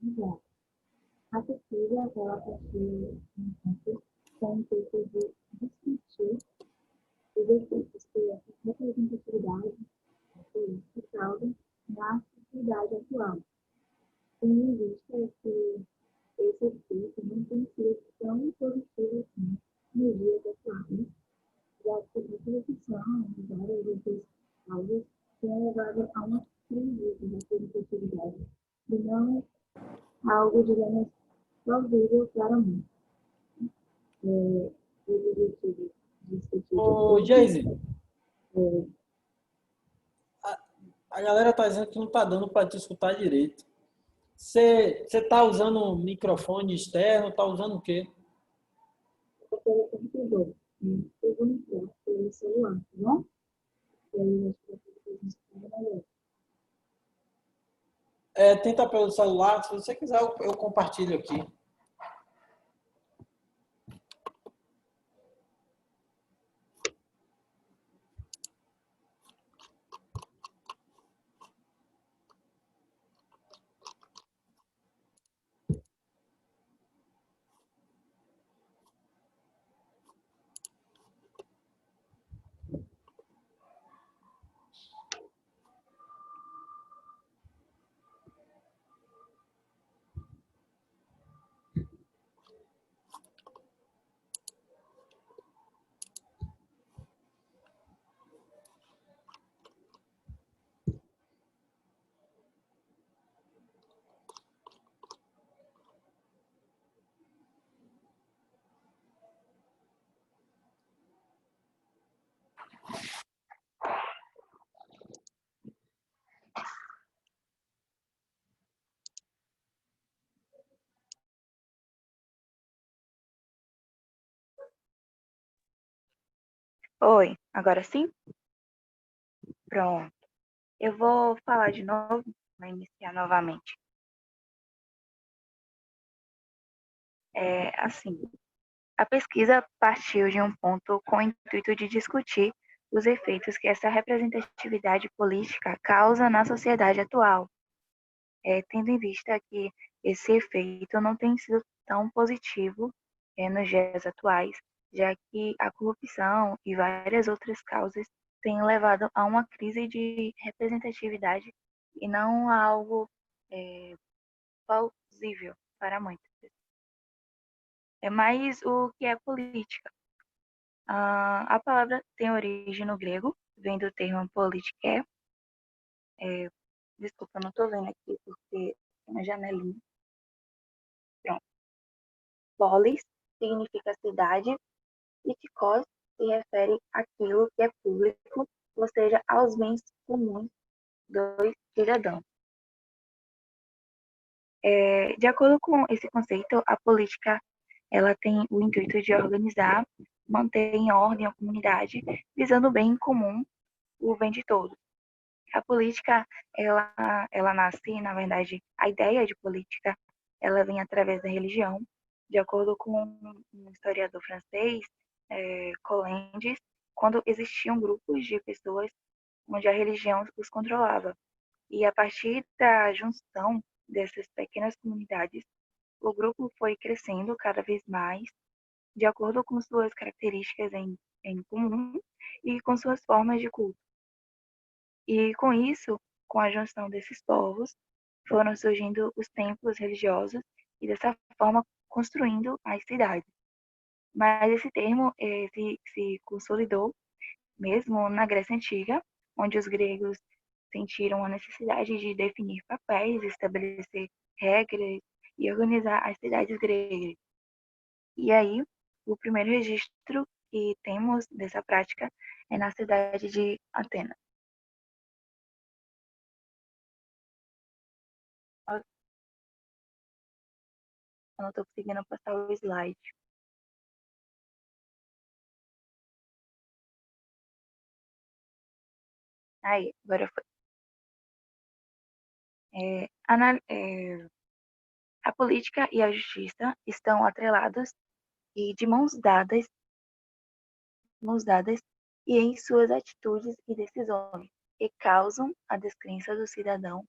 Speaker 6: Vamos lá. A pesquisa, ela possui com o intuito de discutir os efeitos que a representatividade política causa na sociedade atual, tendo em vista que esse efeito não tem sido tão positivo assim nos dias atuais, já que a reflexão de várias outras causas tem levado a uma crise de representatividade e não algo, digamos, plausível claramente. Os objetivos discutidos
Speaker 1: Ô, Geise, a galera tá dizendo que não tá dando para te escutar direito. Você tá usando um microfone externo? Tá usando o quê?
Speaker 6: pelo computador. Eu vou entrar pelo celular, tá bom? E aí, acho que a gente vai melhor.
Speaker 1: Tenta pelo celular. Se você quiser, eu compartilho aqui.
Speaker 7: Oi, agora sim? Pronto. Eu vou falar de novo, vou iniciar novamente. Assim, a pesquisa partiu de um ponto com o intuito de discutir os efeitos que essa representatividade política causa na sociedade atual, tendo em vista que esse efeito não tem sido tão positivo nos dias atuais, já que a corrupção e várias outras causas têm levado a uma crise de representatividade e não a algo plausível para muitos. É mais o que é política. A palavra tem origem no grego, vem do termo politiké. Desculpa, eu não estou vendo aqui porque tem uma janelinha. Pronto. Polis significa cidade e tikos se refere àquilo que é público, ou seja, aos bens comuns dos cidadãos. De acordo com esse conceito, a política ela tem o intuito de organizar, manter em ordem a comunidade, visando o bem comum, o bem de todos. A política, ela nasce, na verdade, a ideia de política, ela vem através da religião. De acordo com um historiador francês, Colendes, quando existiam grupos de pessoas onde a religião os controlava. E a partir da junção dessas pequenas comunidades, o grupo foi crescendo cada vez mais, de acordo com suas características em comum e com suas formas de culto. E com isso, com a junção desses povos, foram surgindo os templos religiosos e dessa forma construindo as cidades. Mas esse termo se consolidou mesmo na Grécia Antiga, onde os gregos sentiram a necessidade de definir papéis, estabelecer regras e organizar as cidades gregas. E aí, o primeiro registro que temos dessa prática é na cidade de Atenas. Eu não estou conseguindo passar o slide. Aí, agora foi. A política e a justiça estão atrelados e de mãos dadas e em suas atitudes e decisões, e causam a descrença do cidadão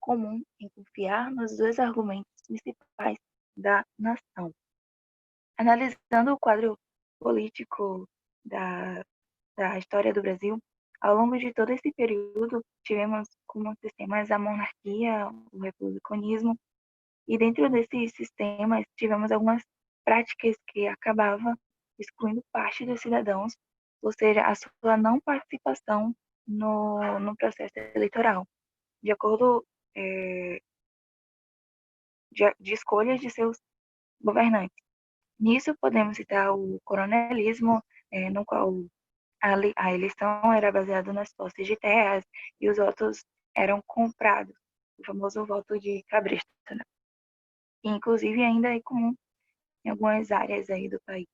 Speaker 7: comum em confiar nos dois argumentos principais da nação. Analisando o quadro político da história do Brasil, ao longo de todo esse período, tivemos como sistemas a monarquia, o republicanismo, e dentro desses sistemas tivemos algumas práticas que acabavam excluindo parte dos cidadãos, ou seja, a sua não participação no processo eleitoral, de acordo de escolhas de seus governantes. Nisso podemos citar o coronelismo, no qual a eleição era baseada nas posses de terras e os votos eram comprados, o famoso voto de cabresto, né? Que inclusive ainda é comum em algumas áreas aí do país.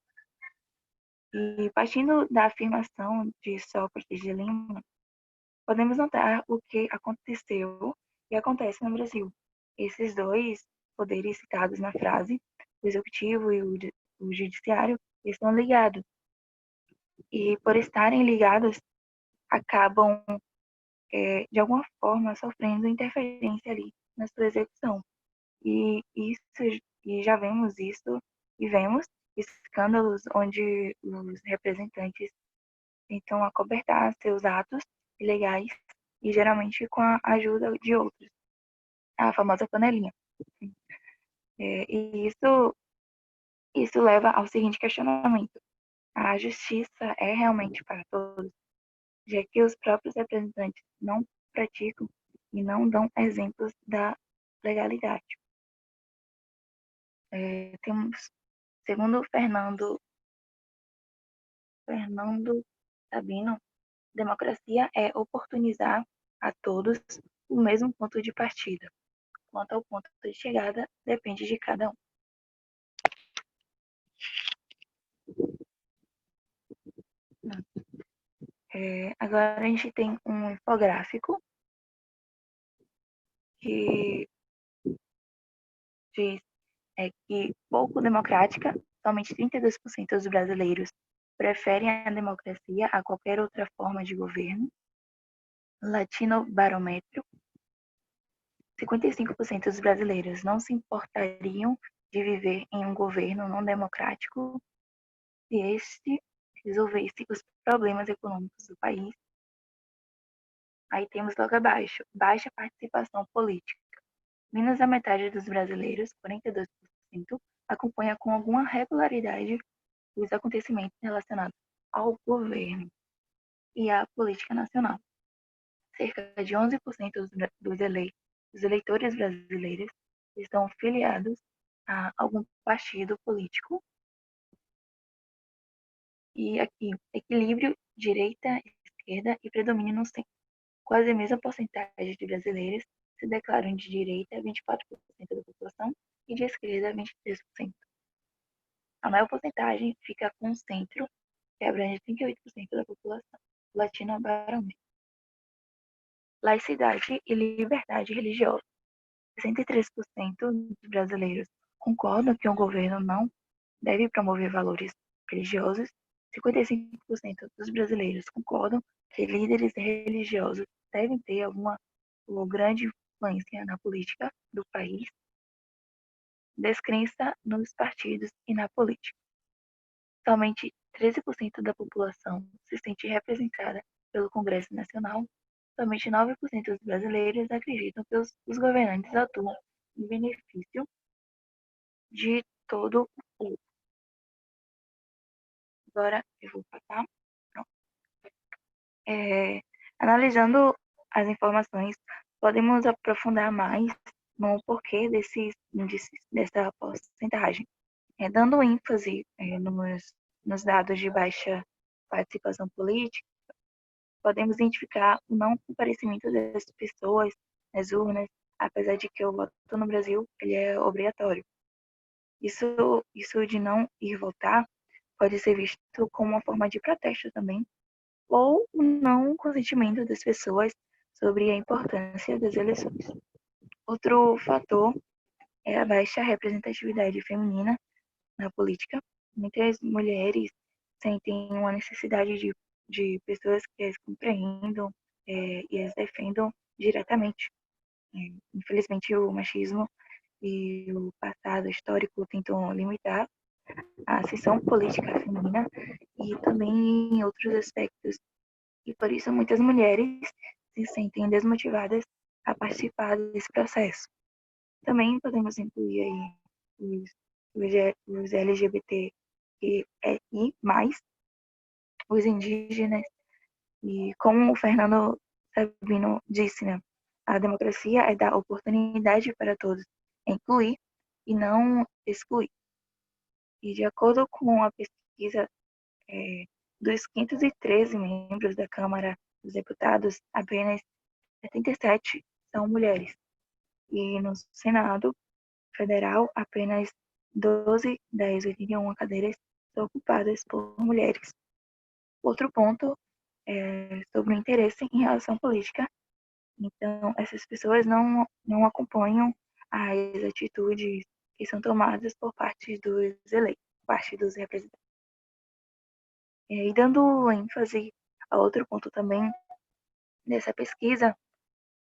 Speaker 7: E partindo da afirmação de Sócrates de Lima, podemos notar o que aconteceu e acontece no Brasil. Esses dois poderes citados na frase, o executivo e o judiciário, estão ligados. E por estarem ligados, acabam, de alguma forma, sofrendo interferência ali na sua execução. E já vemos isso, e vemos escândalos onde os representantes tentam acobertar seus atos ilegais e geralmente com a ajuda de outros, a famosa panelinha. E isso leva ao seguinte questionamento: a justiça é realmente para todos, já que os próprios representantes não praticam e não dão exemplos da legalidade? Temos, segundo Fernando Sabino, democracia é oportunizar a todos o mesmo ponto de partida. Quanto ao ponto de chegada, depende de cada um. Agora a gente tem um infográfico que diz que pouco democrática, somente 32% dos brasileiros preferem a democracia a qualquer outra forma de governo. Latino Barômetro, 55% dos brasileiros não se importariam de viver em um governo não democrático se este resolvesse os problemas econômicos do país. Aí temos logo abaixo, baixa participação política. Menos da metade dos brasileiros, 42%, acompanha com alguma regularidade os acontecimentos relacionados ao governo e à política nacional. Cerca de 11% dos eleitores brasileiros estão filiados a algum partido político. E aqui, equilíbrio direita-esquerda e predomínio no centro. Quase a mesma porcentagem de brasileiros se declaram de direita, 24% da população, e de esquerda, 23%. A maior porcentagem fica com o centro, que abrange 38% da população latino-barômetro. Laicidade e liberdade religiosa. 63% dos brasileiros concordam que o governo não deve promover valores religiosos. 55% dos brasileiros concordam que líderes religiosos devem ter alguma ou grande influência na política do país. Descrença nos partidos e na política. Somente 13% da população se sente representada pelo Congresso Nacional. Somente 9% dos brasileiros acreditam que os governantes atuam em benefício de todo o povo. Agora eu vou passar. Analisando as informações, podemos aprofundar mais no porquê desses índices, dessa porcentagem. Dando ênfase nos dados de baixa participação política, podemos identificar o não comparecimento das pessoas nas urnas, apesar de que o voto no Brasil ele é obrigatório. Isso de não ir votar pode ser visto como uma forma de protesto também, ou o não consentimento das pessoas sobre a importância das eleições. Outro fator é a baixa representatividade feminina na política. Muitas mulheres sentem uma necessidade de pessoas que as compreendam e as defendam diretamente. Infelizmente, o machismo e o passado histórico tentam limitar a ascensão política feminina e também em outros aspectos. E por isso muitas mulheres se sentem desmotivadas a participar desse processo. Também podemos incluir aí os LGBTQI+, os indígenas, e como o Fernando Sabino disse, né, a democracia é dar oportunidade para todos, é incluir e não excluir. E de acordo com a pesquisa dos 513 membros da Câmara dos Deputados, apenas 77 são mulheres. E no Senado Federal, apenas 12 das 81 cadeiras são ocupadas por mulheres. Outro ponto é sobre o interesse em relação política. Então, essas pessoas não acompanham as atitudes que são tomadas por parte dos eleitos, parte dos representantes. E dando ênfase a outro ponto também dessa pesquisa,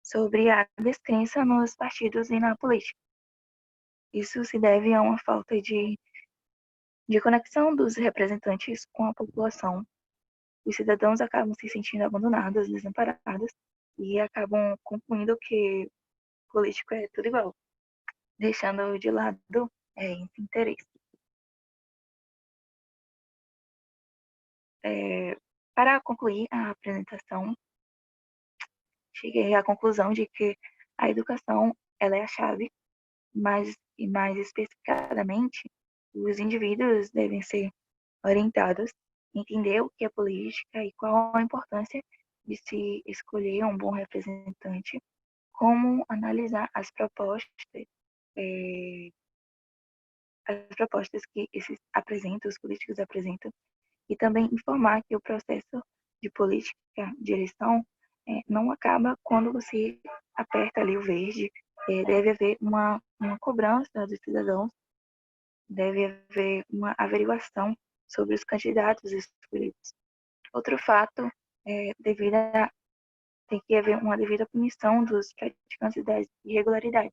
Speaker 7: sobre a descrença nos partidos e na política. Isso se deve a uma falta de conexão dos representantes com a população. Os cidadãos acabam se sentindo abandonados, desamparados, e acabam concluindo que político é tudo igual, deixando de lado esse interesse. Para concluir a apresentação, cheguei à conclusão de que a educação ela é a chave, mas e mais especificadamente, os indivíduos devem ser orientados a entender o que é política e qual a importância de se escolher um bom representante, como analisar as propostas que os políticos apresentam, e também informar que o processo de política de eleição não acaba quando você aperta ali o verde. Deve haver uma cobrança dos cidadãos, deve haver uma averiguação sobre os candidatos escolhidos. Outro fato, devido à tem que haver uma devida punição dos praticantes das irregularidades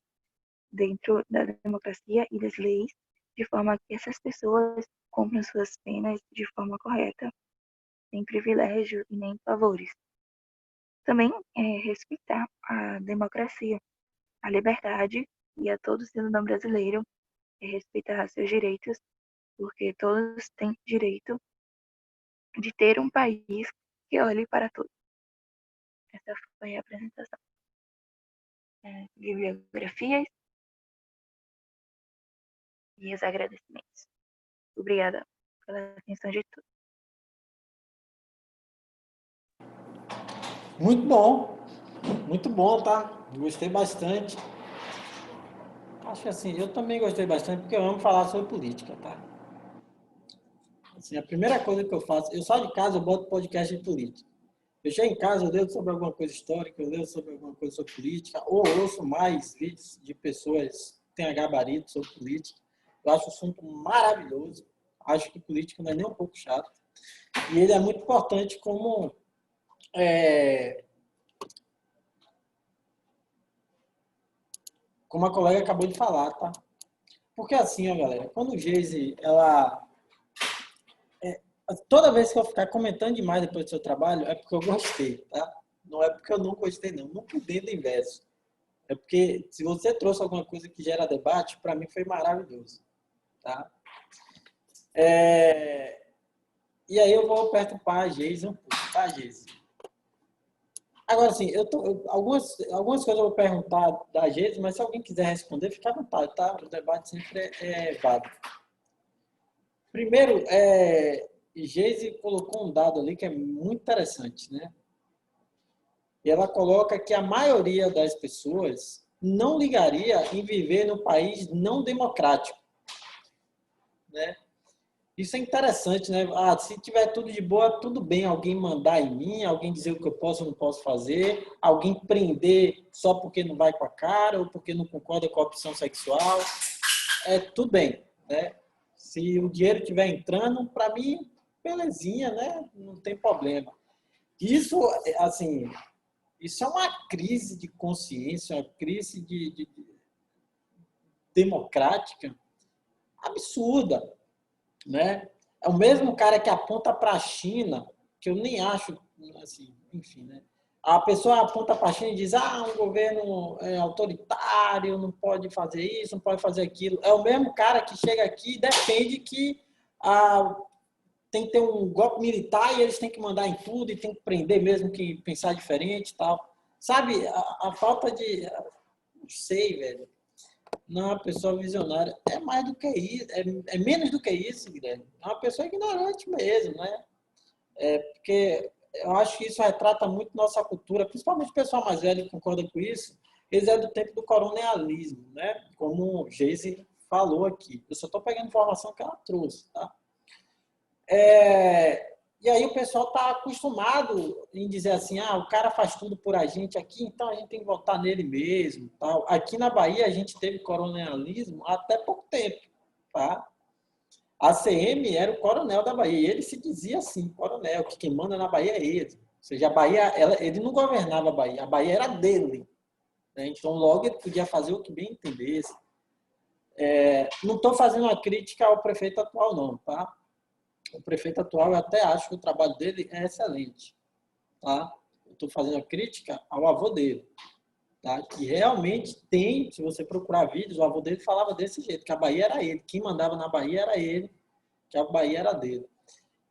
Speaker 7: dentro da democracia e das leis, de forma que essas pessoas cumprem suas penas de forma correta, sem privilégio e nem favores. Também respeitar a democracia, a liberdade e a todo cidadão brasileiro respeitar seus direitos, porque todos têm direito de ter um país que olhe para todos. Essa foi a apresentação. Bibliografias e os agradecimentos. Obrigada pela atenção de todos.
Speaker 1: Muito bom, tá? Gostei bastante. Acho que assim, eu também gostei bastante, porque eu amo falar sobre política, tá? Assim, a primeira coisa que eu faço, eu saio de casa, eu boto podcast de política. Eu chego em casa, eu leio sobre alguma coisa histórica, eu leio sobre alguma coisa sobre política, ou ouço mais vídeos de pessoas que têm gabarito sobre política. Eu acho o assunto maravilhoso. Acho que política não é nem um pouco chato. E ele é muito importante como a colega acabou de falar, tá? Porque assim, ó, galera, quando o Geise, toda vez que eu ficar comentando demais depois do seu trabalho, é porque eu gostei, tá? Não é porque eu não gostei, não. Não por dentro do inverso. É porque se você trouxe alguma coisa que gera debate, para mim foi maravilhoso, tá? E aí eu vou perturbar a Geise um pouco, tá, Geise? Agora, assim, algumas coisas eu vou perguntar da Geise, mas se alguém quiser responder, fica à vontade, tá? O debate sempre é válido. Primeiro, Geise colocou um dado ali que é muito interessante, né? E ela coloca que a maioria das pessoas não ligaria em viver no país não democrático, né? Isso é interessante, né? Se tiver tudo de boa, tudo bem alguém mandar em mim, alguém dizer o que eu posso ou não posso fazer, alguém prender só porque não vai com a cara ou porque não concorda com a opção sexual. Tudo bem, né? Se o dinheiro estiver entrando, para mim, belezinha, né? Não tem problema. Isso, assim, isso é uma crise de consciência, uma crise de democrática absurda, né? É o mesmo cara que aponta para a China, que eu nem acho, assim, enfim, né? A pessoa aponta para a China e diz, um governo autoritário, não pode fazer isso, não pode fazer aquilo. É o mesmo cara que chega aqui e defende que tem que ter um golpe militar e eles têm que mandar em tudo e tem que prender mesmo quem pensar diferente e tal. Sabe, a falta de... Não sei, velho. Não é uma pessoa visionária. É mais do que isso. É menos do que isso, Guilherme. É uma pessoa ignorante mesmo, né? Porque eu acho que isso retrata muito nossa cultura, principalmente o pessoal mais velho que concorda com isso. Eles é do tempo do coronelismo, né? Como o Geise falou aqui. Eu só estou pegando informação que ela trouxe, tá? E aí o pessoal está acostumado em dizer assim, o cara faz tudo por a gente aqui, então a gente tem que votar nele mesmo. Tal. Aqui na Bahia a gente teve coronelismo até pouco tempo. Tá? A CM era o coronel da Bahia, e ele se dizia assim, coronel, que quem manda na Bahia é ele. Ou seja, a Bahia, ele não governava a Bahia era dele. Né? Então logo ele podia fazer o que bem entendesse. Não estou fazendo uma crítica ao prefeito atual não, tá? O prefeito atual, eu até acho que o trabalho dele é excelente. Tá? Eu estou fazendo a crítica ao avô dele. Tá? Que realmente tem, se você procurar vídeos, o avô dele falava desse jeito, que a Bahia era ele. Quem mandava na Bahia era ele, que a Bahia era dele.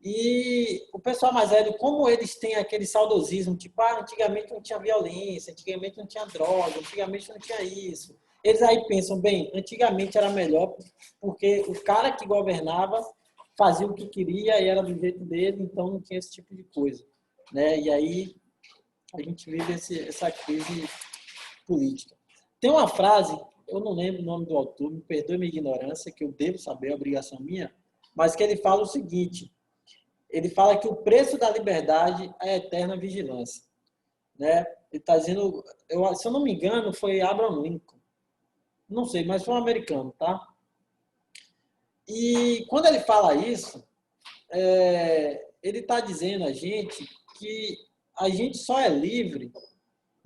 Speaker 1: E o pessoal mais velho, como eles têm aquele saudosismo, tipo, antigamente não tinha violência, antigamente não tinha droga, antigamente não tinha isso. Eles aí pensam, bem, antigamente era melhor, porque o cara que governava fazia o que queria e era do jeito dele, então não tinha esse tipo de coisa. Né? E aí a gente vive essa crise política. Tem uma frase, eu não lembro o nome do autor, me perdoe minha ignorância, que eu devo saber, é obrigação minha, mas que ele fala o seguinte, ele fala que o preço da liberdade é a eterna vigilância. Né? Ele está dizendo, se eu não me engano, foi Abraham Lincoln. Não sei, mas foi um americano, tá? E quando ele fala isso, ele está dizendo a gente que a gente só é livre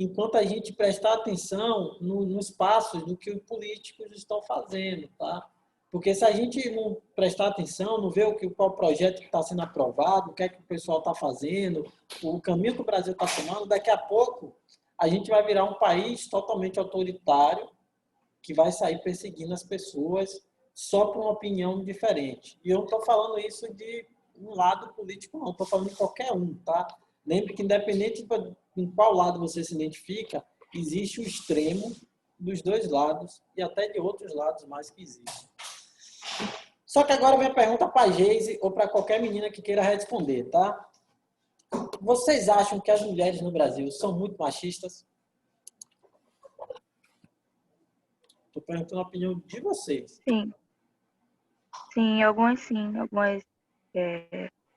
Speaker 1: enquanto a gente prestar atenção nos passos do que os políticos estão fazendo, tá? Porque se a gente não prestar atenção, não ver qual projeto que está sendo aprovado, o que é que o pessoal está fazendo, o caminho que o Brasil está tomando, daqui a pouco a gente vai virar um país totalmente autoritário que vai sair perseguindo as pessoas só por uma opinião diferente. E eu não estou falando isso de um lado político, não. Estou falando de qualquer um, tá? Lembre que independente de em qual lado você se identifica, existe o extremo dos dois lados e até de outros lados mais que existem. Só que agora vem a pergunta para a Geise ou para qualquer menina que queira responder, tá? Vocês acham que as mulheres no Brasil são muito machistas? Estou perguntando a opinião de vocês.
Speaker 7: Sim. Sim, algumas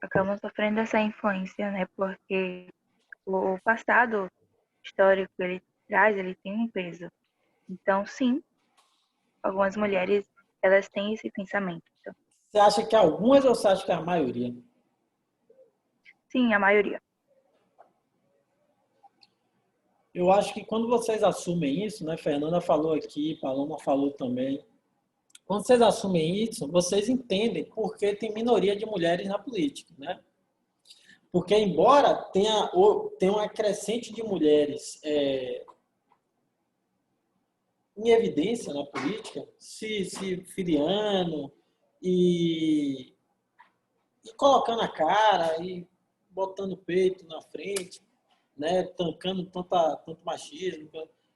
Speaker 7: acabam sofrendo essa influência, né? Porque o passado histórico ele tem um peso. Então, sim, algumas mulheres, elas têm esse pensamento.
Speaker 1: Você acha que algumas ou você acha que a maioria?
Speaker 7: Sim, a maioria.
Speaker 1: Eu acho que quando vocês assumem isso, né? Fernanda falou aqui, Paloma falou também. Quando vocês assumem isso, vocês entendem por que tem minoria de mulheres na política, né? Porque, embora tenha uma crescente de mulheres em evidência na política, se filiando e colocando a cara e botando o peito na frente, né, tancando tanto machismo,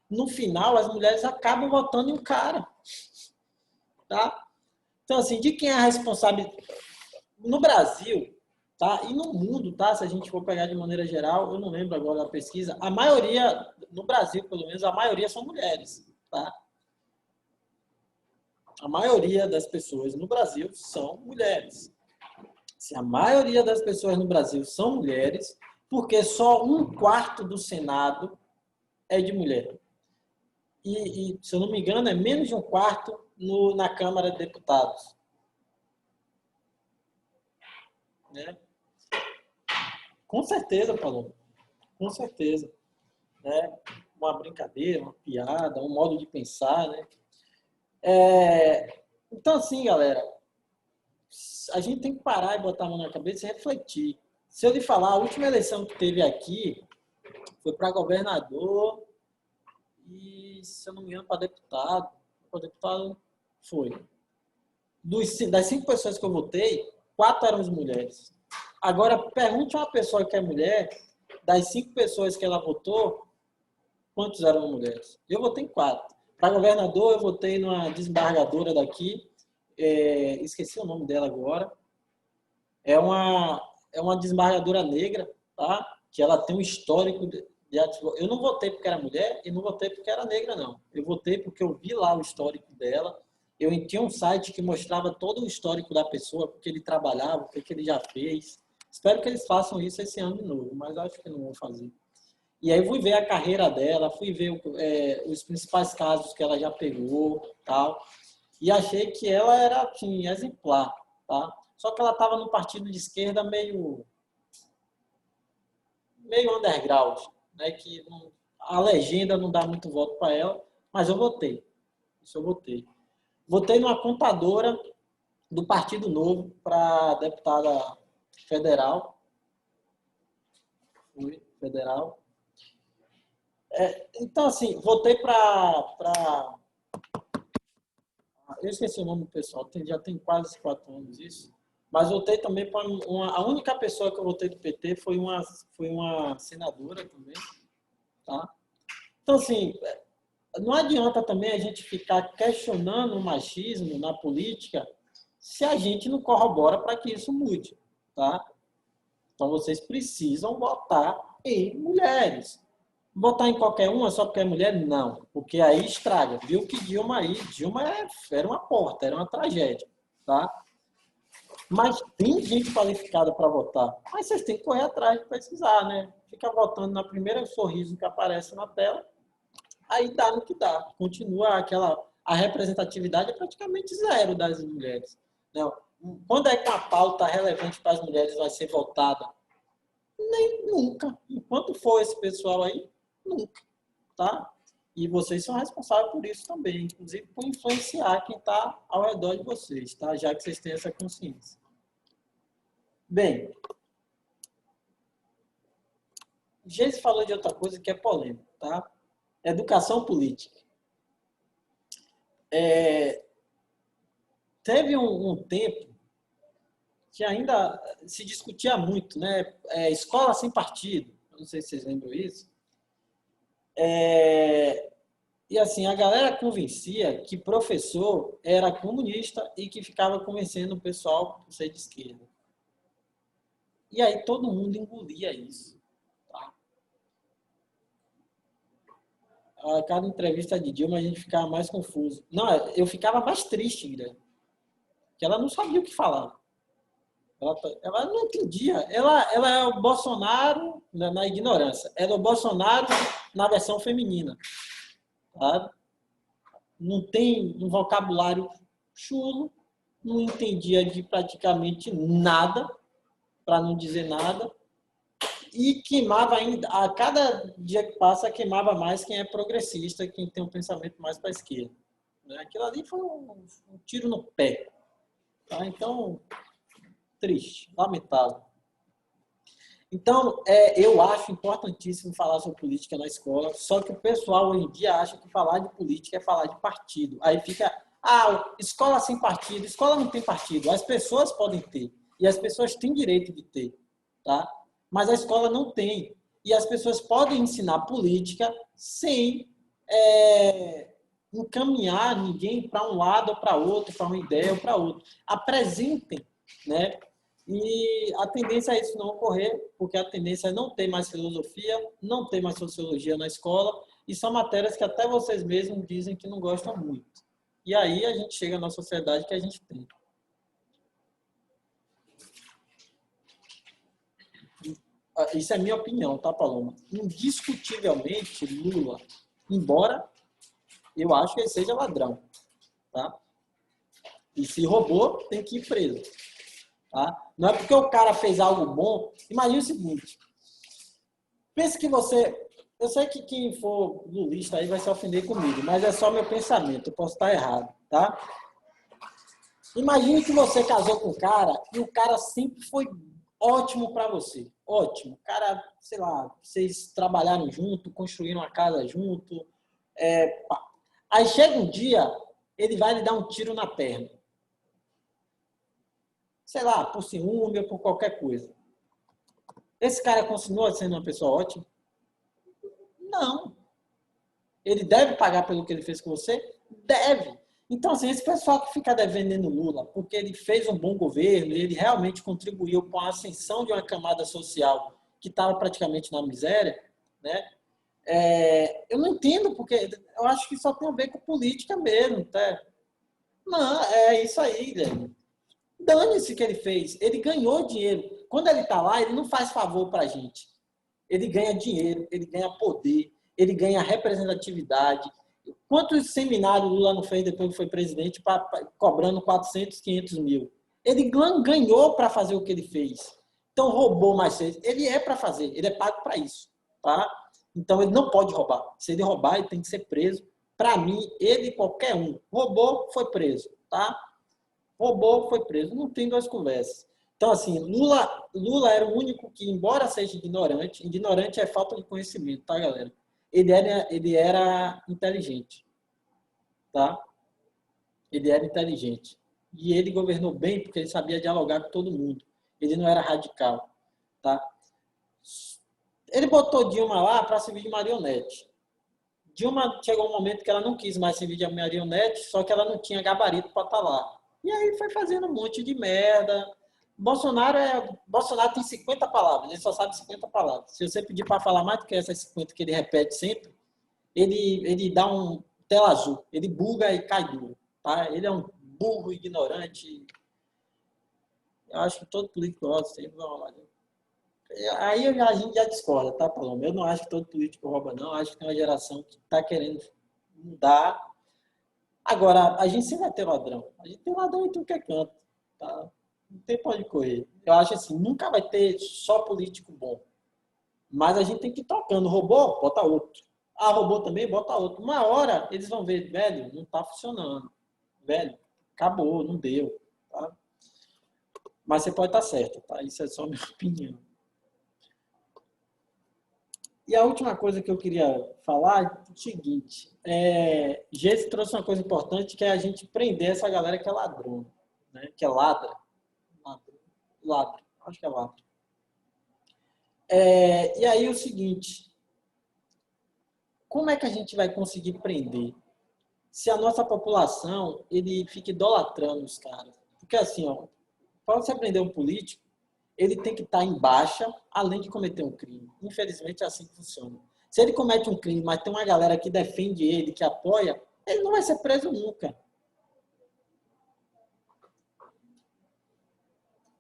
Speaker 1: no final as mulheres acabam votando em um cara. Tá? Então, assim, de quem é a responsabilidade? No Brasil, tá? E no mundo, tá? Se a gente for pegar de maneira geral, eu não lembro agora da pesquisa, a maioria, no Brasil pelo menos, a maioria são mulheres, tá? A maioria das pessoas no Brasil são mulheres. Se a maioria das pessoas no Brasil são mulheres, porque só 1/4 do Senado é de mulher. E, se eu não me engano, é menos de 1/4 na Câmara de Deputados. Né? Com certeza, Paulo. Com certeza. Né? Uma brincadeira, uma piada, um modo de pensar. Né? Então, assim, galera, a gente tem que parar e botar a mão na cabeça e refletir. Se eu lhe falar, a última eleição que teve aqui foi para governador e, se eu não me engano, para deputado. Para deputado foi. Das 5 pessoas que eu votei, 4 eram mulheres. Agora, pergunte a uma pessoa que é mulher, das 5 pessoas que ela votou, quantos eram mulheres? Eu votei em 4. Para governador, eu votei numa desembargadora daqui, esqueci o nome dela agora. É uma desembargadora negra, tá? Que ela tem um histórico de eu não votei porque era mulher e não votei porque era negra, não. Eu votei porque eu vi lá o histórico dela. Eu tinha um site que mostrava todo o histórico da pessoa, porque ele trabalhava, o que ele já fez. Espero que eles façam isso esse ano de novo, mas acho que não vão fazer. E aí fui ver a carreira dela, fui ver os principais casos que ela já pegou, tal. E achei que ela era, assim, exemplar, tá? Só que ela estava no partido de esquerda meio underground, né? Que a legenda não dá muito voto para ela, mas eu votei. Isso eu votei. Votei numa contadora do Partido Novo para deputada federal. Fui federal. Então, assim, votei para... Eu esqueci o nome do pessoal, já tem quase 4 anos isso. Mas votei também para a única pessoa que eu votei do PT foi uma senadora também. Tá? Então, assim, não adianta também a gente ficar questionando o machismo na política se a gente não corrobora para que isso mude. Tá? Então, vocês precisam votar em mulheres. Votar em qualquer uma só porque é mulher? Não, porque aí estraga. Viu que Dilma era uma porta, era uma tragédia. Tá? Mas tem gente qualificada para votar. Mas vocês têm que correr atrás de pesquisar, né? Fica votando na primeira sorriso que aparece na tela, aí dá no que dá. Continua a representatividade é praticamente zero das mulheres. Não. Quando é que uma pauta relevante para as mulheres vai ser votada? Nunca. Enquanto for esse pessoal aí, nunca. tá? E vocês são responsáveis por isso também, inclusive por influenciar quem está ao redor de vocês, tá? Já que vocês têm essa consciência. Bem, Geise falou de outra coisa que é polêmica, tá? Educação política. Teve um tempo que ainda se discutia muito, né? Escola sem partido. Não sei se vocês lembram isso. E assim, a galera convencia que professor era comunista e que ficava convencendo o pessoal por ser de esquerda. E aí todo mundo engolia isso. Tá? A cada entrevista de Dilma a gente ficava mais confuso. Não, eu ficava mais triste, Guilherme. Que ela não sabia o que falar. Ela não entendia. Ela é o Bolsonaro na ignorância. Ela é o Bolsonaro na versão feminina. Tá? Não tem um vocabulário chulo, não entendia de praticamente nada, para não dizer nada, e queimava ainda, a cada dia que passa, queimava mais quem é progressista, quem tem um pensamento mais para a esquerda. Aquilo ali foi um tiro no pé. Tá? Então, triste, lamentável. Então, eu acho importantíssimo falar sobre política na escola, só que o pessoal hoje em dia acha que falar de política é falar de partido. Aí fica, escola sem partido, escola não tem partido. As pessoas podem ter, e as pessoas têm direito de ter, tá? Mas a escola não tem. E as pessoas podem ensinar política sem encaminhar ninguém para um lado ou para outro, para uma ideia ou para outra. Apresentem, né? E a tendência é isso não ocorrer, porque a tendência é não ter mais filosofia, não ter mais sociologia na escola, e são matérias que até vocês mesmos dizem que não gostam muito. E aí a gente chega na sociedade que a gente tem. Isso é minha opinião, tá, Paloma? Indiscutivelmente, Lula, embora eu acho que ele seja ladrão, tá? E se roubou, tem que ir preso. Tá? Não é porque o cara fez algo bom. Imagina o seguinte. Pense que você... Eu sei que quem for lulista aí vai se ofender comigo, mas é só meu pensamento. Eu posso estar errado, tá? Imagine que você casou com um cara e o cara sempre foi ótimo para você. Ótimo. O cara, sei lá, vocês trabalharam junto, construíram uma casa junto. Aí chega um dia, ele vai lhe dar um tiro na perna. Sei lá, por ciúme ou por qualquer coisa. Esse cara continua sendo uma pessoa ótima? Não. Ele deve pagar pelo que ele fez com você? Deve. Então, assim, esse pessoal que fica defendendo Lula, porque ele fez um bom governo, ele realmente contribuiu com a ascensão de uma camada social que estava praticamente na miséria, né? Eu não entendo, porque eu acho que só tem a ver com política mesmo. Tá? Não, é isso aí, Guilherme. Dane-se o que ele fez. Ele ganhou dinheiro. Quando ele está lá, ele não faz favor para a gente. Ele ganha dinheiro, ele ganha poder, ele ganha representatividade. Quantos seminários Lula não fez depois que foi presidente, cobrando 400, 500 mil? Ele ganhou para fazer o que ele fez. Então, roubou mais cedo. Ele é para fazer, ele é pago para isso. Tá? Então, ele não pode roubar. Se ele roubar, ele tem que ser preso. Para mim, ele, qualquer um, roubou, foi preso. Tá? Roubou, foi preso. Não tem duas conversas. Então, assim, Lula era o único que, embora seja ignorante, ignorante é falta de conhecimento, tá, galera? Ele era inteligente, tá? Ele era inteligente. E ele governou bem porque ele sabia dialogar com todo mundo. Ele não era radical, tá? Ele botou Dilma lá para servir de marionete. Dilma chegou um momento que ela não quis mais servir de marionete, só que ela não tinha gabarito para estar lá. E aí foi fazendo um monte de merda. Bolsonaro tem 50 palavras, ele só sabe 50 palavras. Se você pedir para falar mais do que essas 50 que ele repete sempre, ele dá um tela azul, ele buga e cai duro. Tá? Ele é um burro, ignorante. Eu acho que todo político gosta. Aí a gente já discorda, tá, Paloma? Eu não acho que todo político rouba, não. Eu acho que tem uma geração que está querendo mudar. Agora, a gente sempre vai ter ladrão. A gente tem ladrão em tudo que é canto. Tá? Não tem pra onde correr. Eu acho assim, nunca vai ter só político bom. Mas a gente tem que ir trocando. Roubou, bota outro. A robô também bota outro. Uma hora eles vão ver, velho, não tá funcionando. Velho, acabou, não deu. Tá? Mas você pode estar certo, tá? Isso é só a minha opinião. E a última coisa que eu queria falar é o seguinte. Gesse trouxe uma coisa importante, que é a gente prender essa galera que é ladrão, né? Que é ladra. Ladra. Acho que é ladra. E aí o seguinte. Como é que a gente vai conseguir prender? Se a nossa população ele fica idolatrando os caras. Porque assim, ó, para você prender um político, ele tem que estar em baixa, além de cometer um crime. Infelizmente é assim que funciona. Se ele comete um crime, mas tem uma galera que defende ele, que apoia, ele não vai ser preso nunca.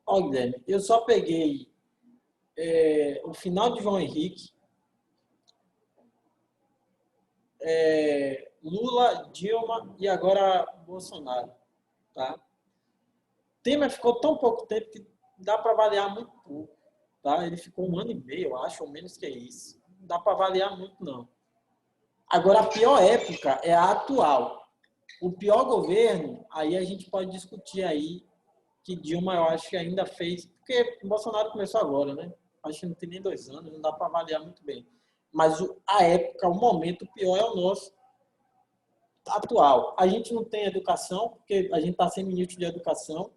Speaker 1: Ó, Guilherme, eu só peguei o final de João Henrique, Lula, Dilma e agora Bolsonaro. Tá? Temer ficou tão pouco tempo que dá para avaliar muito pouco. Tá? Ele ficou 1 ano e meio, eu acho, ou menos que isso. Não dá para avaliar muito, não. Agora, a pior época é a atual. O pior governo, aí a gente pode discutir aí, que Dilma, eu acho que ainda fez, porque o Bolsonaro começou agora, né? Acho que não tem nem 2 anos, não dá para avaliar muito bem. Mas a época, o momento pior é o nosso atual. A gente não tem educação, porque a gente está sem ministro de educação.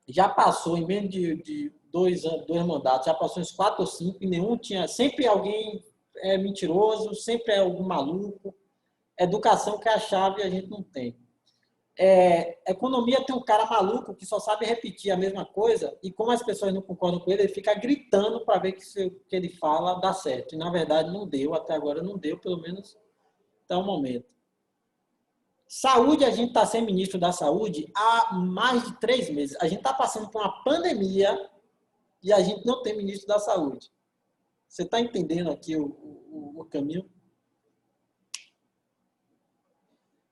Speaker 1: Já passou, em menos de 2 mandatos, já passou uns 4 ou 5, e nenhum tinha. Sempre alguém é mentiroso, sempre é algum maluco. Educação que é a chave, a gente não tem. Economia tem um cara maluco que só sabe repetir a mesma coisa, e como as pessoas não concordam com ele, ele fica gritando para ver que o que ele fala dá certo. E na verdade não deu, até agora não deu, pelo menos até o momento. Saúde, a gente está sem ministro da Saúde há mais de 3 meses. A gente está passando por uma pandemia e a gente não tem ministro da Saúde. Você está entendendo aqui o caminho?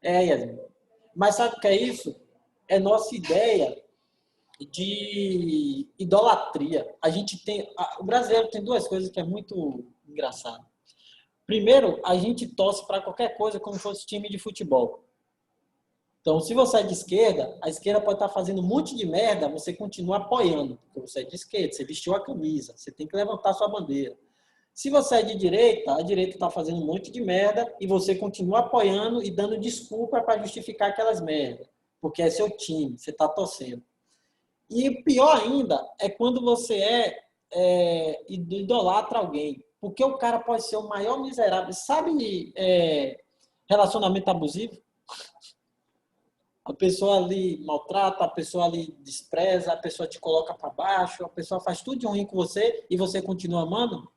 Speaker 1: Yasmin. Mas sabe o que é isso? É nossa ideia de idolatria. O brasileiro tem 2 coisas que é muito engraçado. Primeiro, a gente torce para qualquer coisa como fosse time de futebol. Então, se você é de esquerda, a esquerda pode estar fazendo um monte de merda, você continua apoiando, porque você é de esquerda, você vestiu a camisa, você tem que levantar sua bandeira. Se você é de direita, a direita está fazendo um monte de merda e você continua apoiando e dando desculpa para justificar aquelas merdas, porque é seu time, você está torcendo. E pior ainda é quando você idolatra alguém, porque o cara pode ser o maior miserável. Sabe relacionamento abusivo? A pessoa ali maltrata, a pessoa ali despreza, a pessoa te coloca para baixo, a pessoa faz tudo de ruim com você e você continua amando?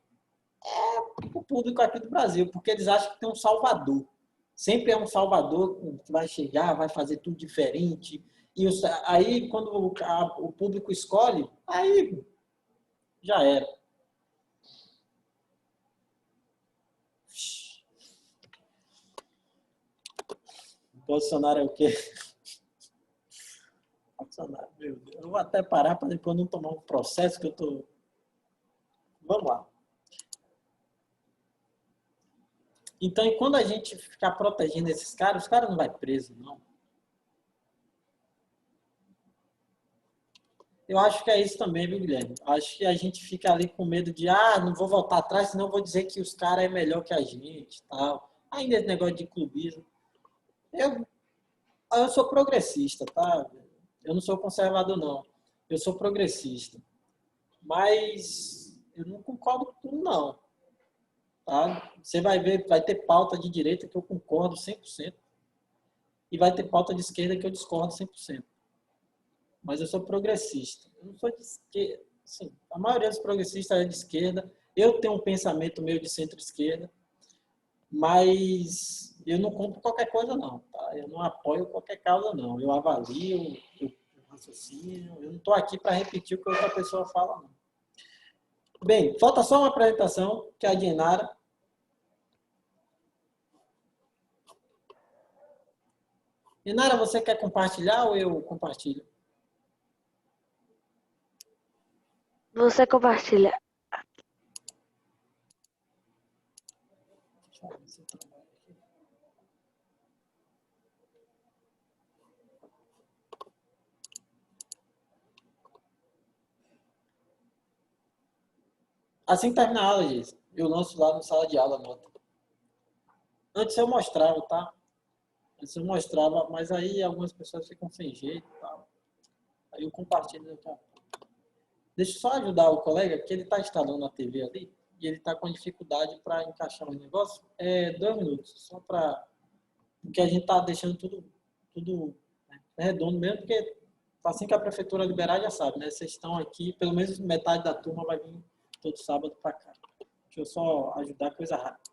Speaker 1: O público aqui do Brasil, porque eles acham que tem um salvador. Sempre é um salvador que vai chegar, vai fazer tudo diferente. E aí, quando o público escolhe, aí já era. Bolsonaro é o quê? Bolsonaro, meu Deus. Eu vou até parar para depois não tomar um processo que eu tô. Vamos lá. Então, e quando a gente ficar protegendo esses caras, os caras não vão preso, não. Eu acho que é isso também, viu, Guilherme? Acho que a gente fica ali com medo de, não vou voltar atrás, senão vou dizer que os caras é melhor que a gente, tal. Ainda esse negócio de clubismo. Eu sou progressista, tá? Eu não sou conservador, não. Eu sou progressista. Mas eu não concordo com tudo, não. Tá? Você vai ver, vai ter pauta de direita que eu concordo 100%. E vai ter pauta de esquerda que eu discordo 100%. Mas eu sou progressista. Eu não sou de esquerda. Assim, a maioria dos progressistas é de esquerda. Eu tenho um pensamento meio de centro-esquerda. Mas eu não compro qualquer coisa, não. Tá? Eu não apoio qualquer causa, não. Eu avalio, eu raciocínio. Eu não estou aqui para repetir o que outra pessoa fala, não. Bem, falta só uma apresentação, que é a de Enara. Enara, você quer compartilhar ou eu compartilho?
Speaker 7: Você compartilha.
Speaker 1: Deixa eu ver se eu Assim que terminar a aula, gente, eu lanço lá no sala de aula a nota. Antes eu mostrava, tá? Antes eu mostrava, mas aí algumas pessoas ficam sem jeito e tal. Aí eu compartilho daqui a pouco. Deixa eu só ajudar o colega, que ele está instalando a TV ali e ele está com dificuldade para encaixar os negócios. 2 minutos, só para... Porque a gente está deixando tudo redondo mesmo, porque assim que a prefeitura liberar, já sabe, né? Vocês estão aqui, pelo menos metade da turma vai vir todo sábado para cá. Deixa eu só ajudar, coisa rápida.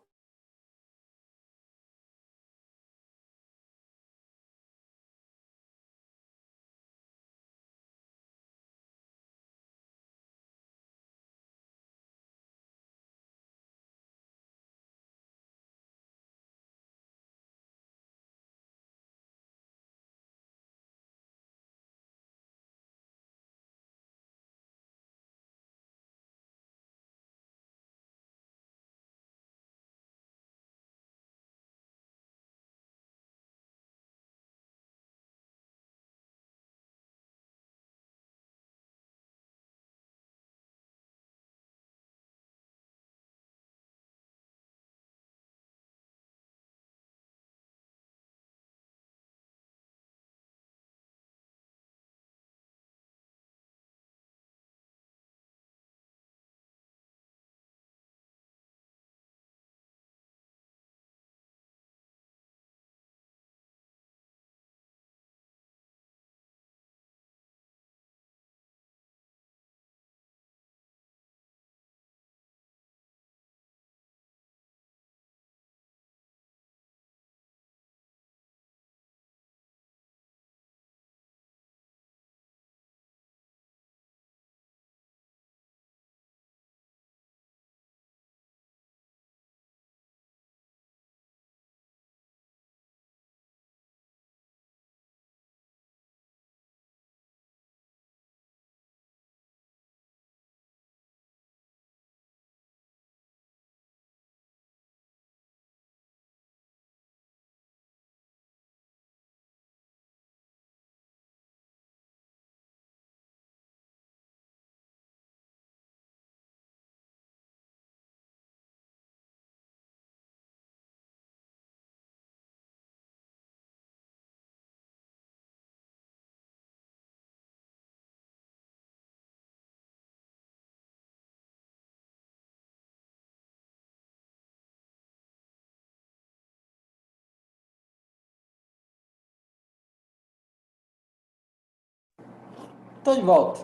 Speaker 1: Estou de volta.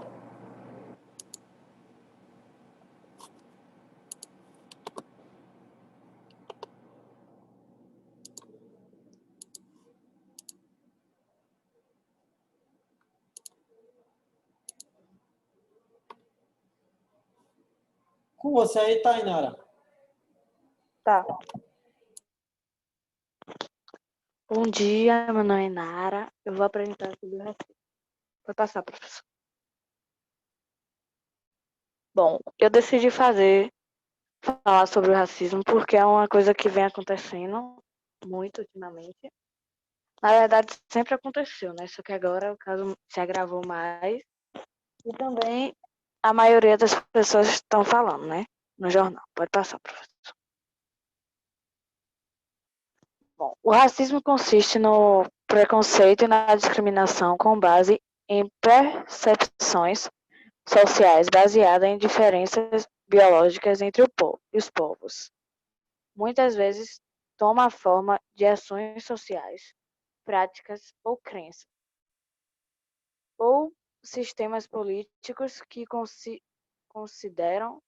Speaker 1: Com você aí, Tainara.
Speaker 8: Tá. Bom dia, meu nome é Nara. Eu vou apresentar sobre o racismo. Pode passar, professor. Bom, eu decidi falar sobre o racismo porque é uma coisa que vem acontecendo muito ultimamente. Na verdade, sempre aconteceu, né? Só que agora o caso se agravou mais. E também a maioria das pessoas estão falando, né? No jornal. Pode passar, professor. Bom, o racismo consiste no preconceito e na discriminação com base em percepções sociais baseadas em diferenças biológicas entre o povo e os povos. Muitas vezes toma a forma de ações sociais, práticas ou crenças, ou sistemas políticos que consideram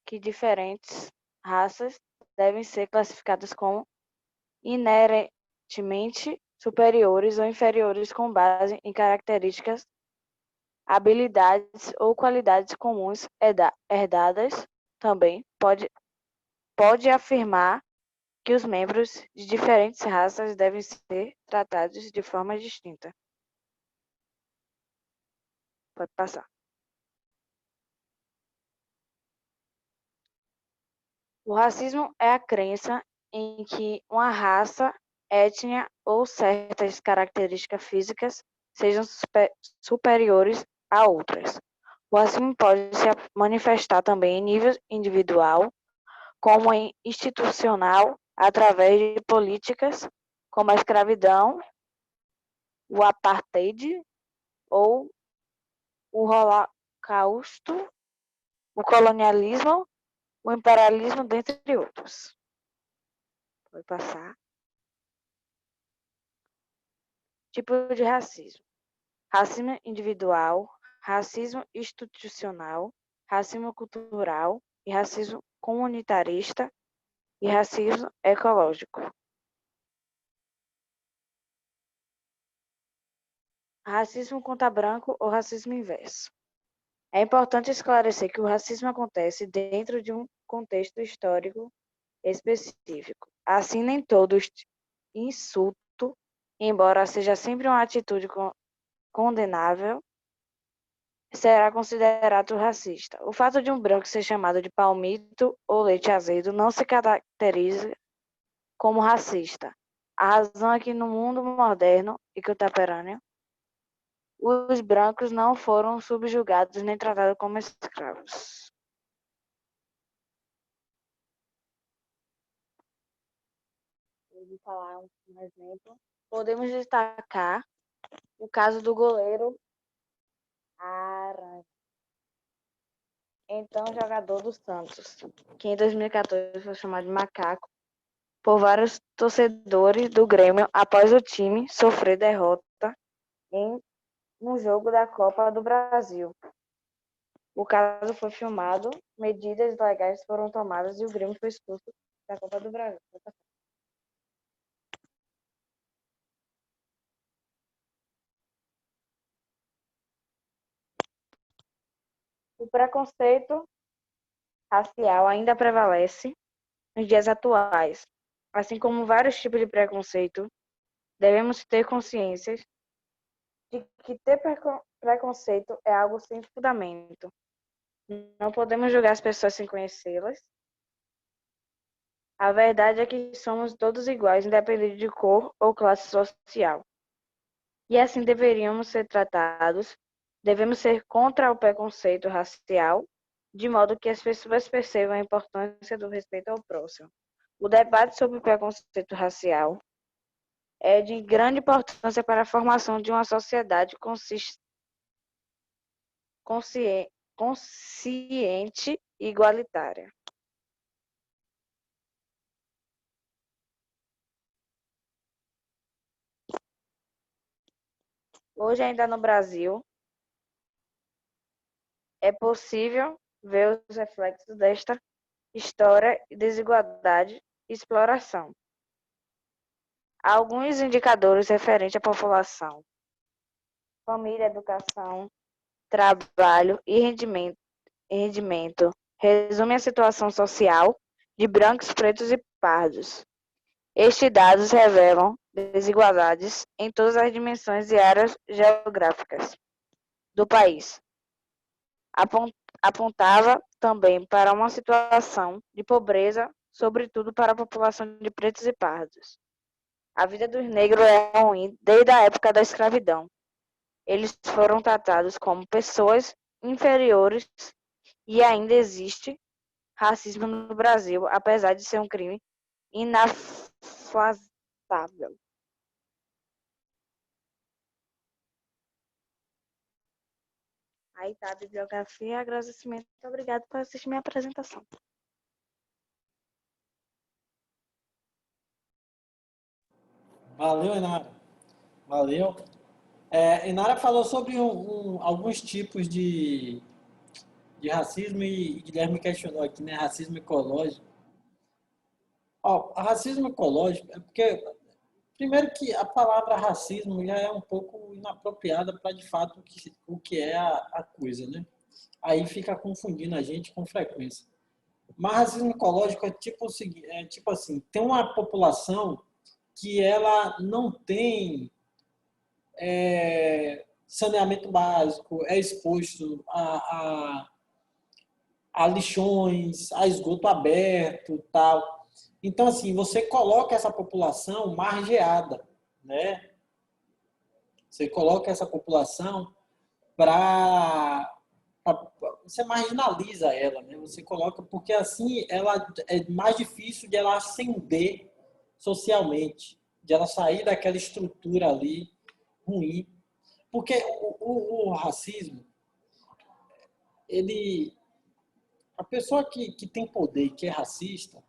Speaker 8: que diferentes raças devem ser classificadas como inerentemente superiores ou inferiores com base em características, habilidades ou qualidades comuns herdadas. Também pode afirmar que os membros de diferentes raças devem ser tratados de forma distinta. Pode passar. O racismo é a crença em que uma raça, etnia ou certas características físicas sejam superiores a outras. O racismo pode se manifestar também em nível individual, como em institucional, através de políticas como a escravidão, o apartheid ou o holocausto, o colonialismo, o imperialismo, dentre outros. Pode passar. Tipo de racismo. Racismo individual, racismo institucional, racismo cultural e racismo comunitarista e racismo ecológico. Racismo contra branco ou racismo inverso. É importante esclarecer que o racismo acontece dentro de um contexto histórico específico. Assim, nem todo insulto, embora seja sempre uma atitude condenável, será considerado racista. O fato de um branco ser chamado de palmito ou leite azedo não se caracteriza como racista. A razão é que no mundo moderno e contemporâneo, os brancos não foram subjugados nem tratados como escravos. Vou falar um exemplo. Podemos destacar o caso do goleiro Aranha, então jogador do Santos, que em 2014 foi chamado de macaco por vários torcedores do Grêmio após o time sofrer derrota no jogo da Copa do Brasil. O caso foi filmado, medidas legais foram tomadas e o Grêmio foi expulso da Copa do Brasil. O preconceito racial ainda prevalece nos dias atuais. Assim como vários tipos de preconceito, devemos ter consciência de que ter preconceito é algo sem fundamento. Não podemos julgar as pessoas sem conhecê-las. A verdade é que somos todos iguais, independente de cor ou classe social. E assim deveríamos ser tratados. Devemos ser contra o preconceito racial, de modo que as pessoas percebam a importância do respeito ao próximo. O debate sobre o preconceito racial é de grande importância para a formação de uma sociedade consciente e igualitária. Hoje, ainda no Brasil, é possível ver os reflexos desta história de desigualdade e exploração. Há alguns indicadores referentes à população, família, educação, trabalho e rendimento. Resume a situação social de brancos, pretos e pardos. Estes dados revelam desigualdades em todas as dimensões e áreas geográficas do país. Apontava também para uma situação de pobreza, sobretudo para a população de pretos e pardos. A vida dos negros é ruim desde a época da escravidão. Eles foram tratados como pessoas inferiores e ainda existe racismo no Brasil, apesar de ser um crime inafastável. Aí tá a bibliografia e agradecimento. Obrigado por assistir minha apresentação.
Speaker 1: Valeu, Inara. Valeu. Inara falou sobre alguns tipos de racismo e Guilherme questionou aqui, né? Racismo ecológico. Racismo ecológico é porque, primeiro que a palavra racismo já é um pouco inapropriada para, de fato, o que é a coisa, né? Aí fica confundindo a gente com frequência. Mas racismo ecológico é tipo assim, tem uma população que ela não tem saneamento básico, é exposto a lixões, a esgoto aberto, tal. Então, assim, você coloca essa população margeada, né? Você coloca essa população para você marginaliza ela, né? Você coloca, porque assim ela é mais difícil de ela ascender socialmente, de ela sair daquela estrutura ali ruim. Porque o racismo, a pessoa que tem poder e que é racista,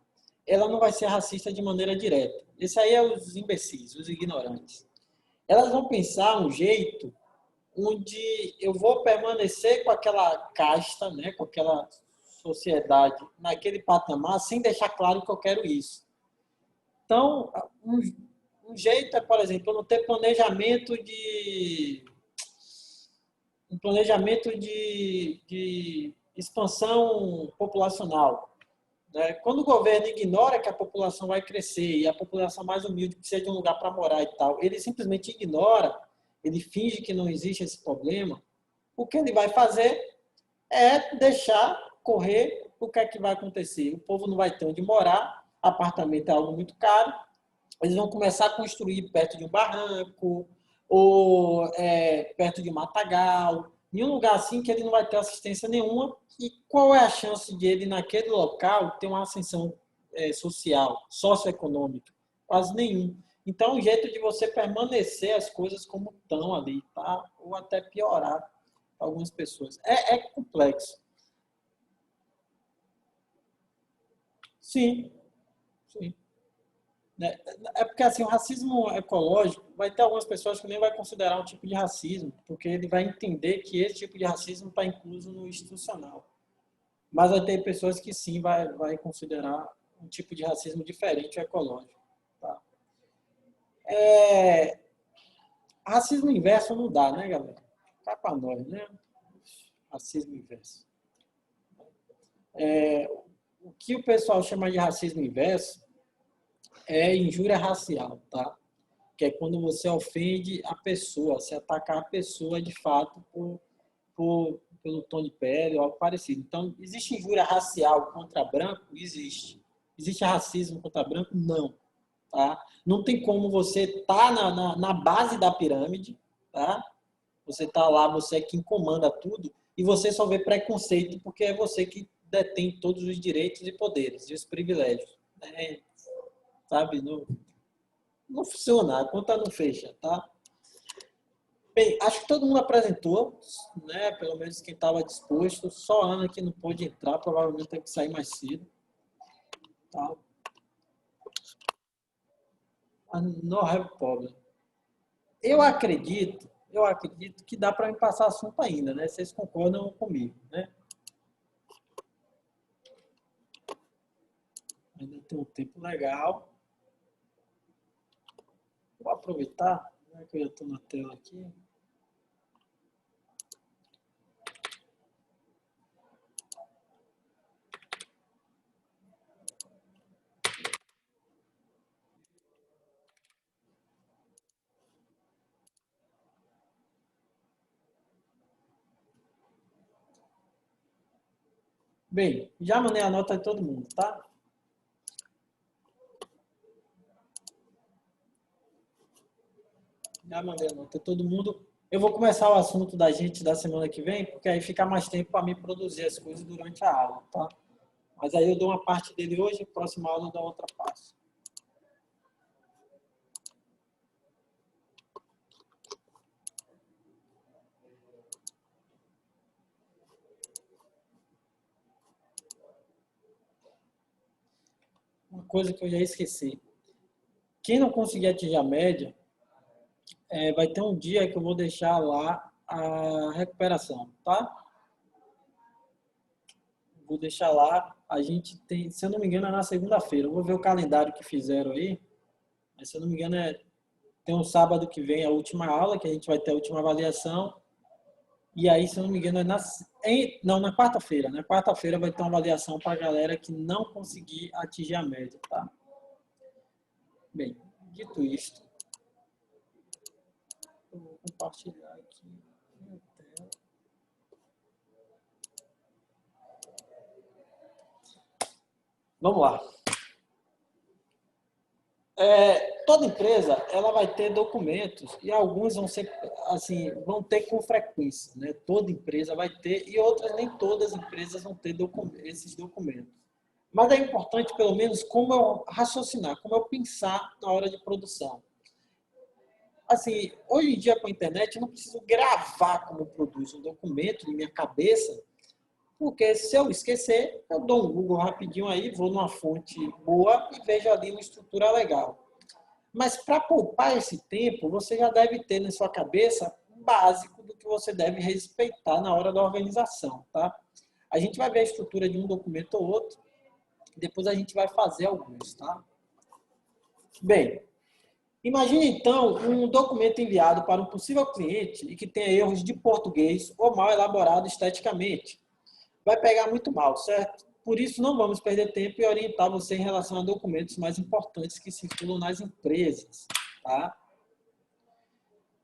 Speaker 1: ela não vai ser racista de maneira direta. Esse aí é os imbecis, os ignorantes. Elas vão pensar um jeito onde eu vou permanecer com aquela casta, né, com aquela sociedade, naquele patamar, sem deixar claro que eu quero isso. Então, um jeito é, por exemplo, eu não ter um planejamento de expansão populacional, né? Quando o governo ignora que a população vai crescer e a população mais humilde precisa de um lugar para morar e tal, ele simplesmente ignora, ele finge que não existe esse problema, o que ele vai fazer é deixar correr o que é que vai acontecer. O povo não vai ter onde morar, apartamento é algo muito caro, eles vão começar a construir perto de um barranco ou perto de um matagal, em um lugar assim que ele não vai ter assistência nenhuma. E qual é a chance de ele, naquele local, ter uma ascensão social, socioeconômica? Quase nenhum. Então, o jeito de você permanecer as coisas como estão ali, tá? Ou até piorar para algumas pessoas. É complexo. Sim, sim. É porque assim, o racismo ecológico vai ter algumas pessoas que nem vai considerar um tipo de racismo, porque ele vai entender que esse tipo de racismo está incluso no institucional. Mas vai ter pessoas que sim vai considerar um tipo de racismo diferente, o ecológico. Tá? Racismo inverso não dá, né, galera? Tá para nós, né? Racismo inverso. O que o pessoal chama de racismo inverso é injúria racial, tá? Que é quando você ofende a pessoa, se atacar a pessoa de fato pelo tom de pele ou algo parecido. Então, existe injúria racial contra branco? Existe. Existe racismo contra branco? Não. Tá? Não tem como você estar na base da pirâmide, tá? Você está lá, você é quem comanda tudo, e você só vê preconceito porque é você que detém todos os direitos e poderes e os privilégios. Sabe? Não funciona, a conta não fecha, tá? Bem, acho que todo mundo apresentou, né? Pelo menos quem estava disposto. Só a Ana que não pôde entrar, provavelmente tem que sair mais cedo. Tá? No have problem. Eu acredito que dá para me passar assunto ainda, né? Vocês concordam comigo, né? Ainda tem um tempo legal. Vou aproveitar, né, que eu já estou na tela aqui. Bem, já mandei a nota de todo mundo, tá? Já mandei a nota de todo mundo. Eu vou começar o assunto da gente da semana que vem, porque aí fica mais tempo para mim produzir as coisas durante a aula, tá? Mas aí eu dou uma parte dele hoje, próxima aula eu dou outra parte. Uma coisa que eu já esqueci. Quem não conseguir atingir a média, vai ter um dia que eu vou deixar lá a recuperação, tá? Vou deixar lá. A gente tem, se eu não me engano, é na segunda-feira. Eu vou ver o calendário que fizeram aí. Mas, se eu não me engano, tem um sábado que vem a última aula, que a gente vai ter a última avaliação. E aí, se eu não me engano, na quarta-feira. Na quarta-feira vai ter uma avaliação para a galera que não conseguir atingir a média, tá? Bem, dito isto, eu vou compartilhar aqui minha tela. Vamos lá. toda empresa ela vai ter documentos e alguns vão ser assim, vão ter com frequência, né? Toda empresa vai ter e outras nem todas as empresas vão ter esses documentos. Mas é importante pelo menos como eu raciocinar, como eu pensar na hora de produção. Assim, hoje em dia com a internet eu não preciso gravar como eu produzo um documento em minha cabeça, porque se eu esquecer, eu dou um Google rapidinho aí, vou numa fonte boa e vejo ali uma estrutura legal. Mas para poupar esse tempo, você já deve ter na sua cabeça um básico do que você deve respeitar na hora da organização, tá? A gente vai ver a estrutura de um documento ou outro, depois a gente vai fazer alguns, tá? Bem, imagine então um documento enviado para um possível cliente e que tenha erros de português ou mal elaborado esteticamente. Vai pegar muito mal, certo? Por isso, não vamos perder tempo e orientar você em relação a documentos mais importantes que circulam nas empresas. Tá?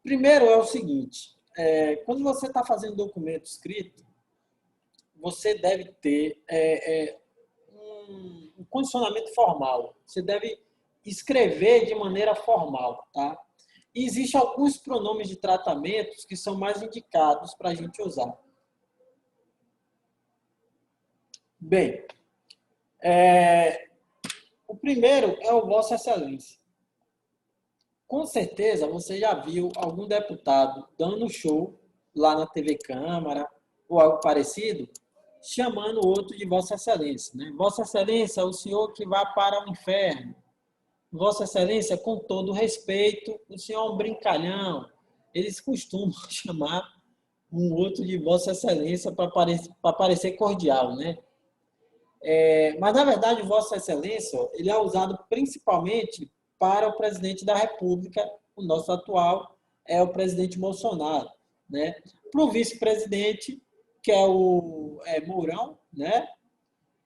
Speaker 1: Primeiro é o seguinte, quando você está fazendo documento escrito, você deve ter um condicionamento formal. Você deve escrever de maneira formal. Tá? E existem alguns pronomes de tratamentos que são mais indicados para a gente usar. Bem, o primeiro é o Vossa Excelência. Com certeza você já viu algum deputado dando show lá na TV Câmara ou algo parecido, chamando o outro de Vossa Excelência. Né? Vossa Excelência, o senhor que vai para o inferno. Vossa Excelência, com todo respeito, o senhor é um brincalhão. Eles costumam chamar um outro de Vossa Excelência para parecer cordial, né? Mas, na verdade, o Vossa Excelência ele é usado principalmente para o presidente da República, o nosso atual é o presidente Bolsonaro. Né? Para o vice-presidente, que é o Mourão, né?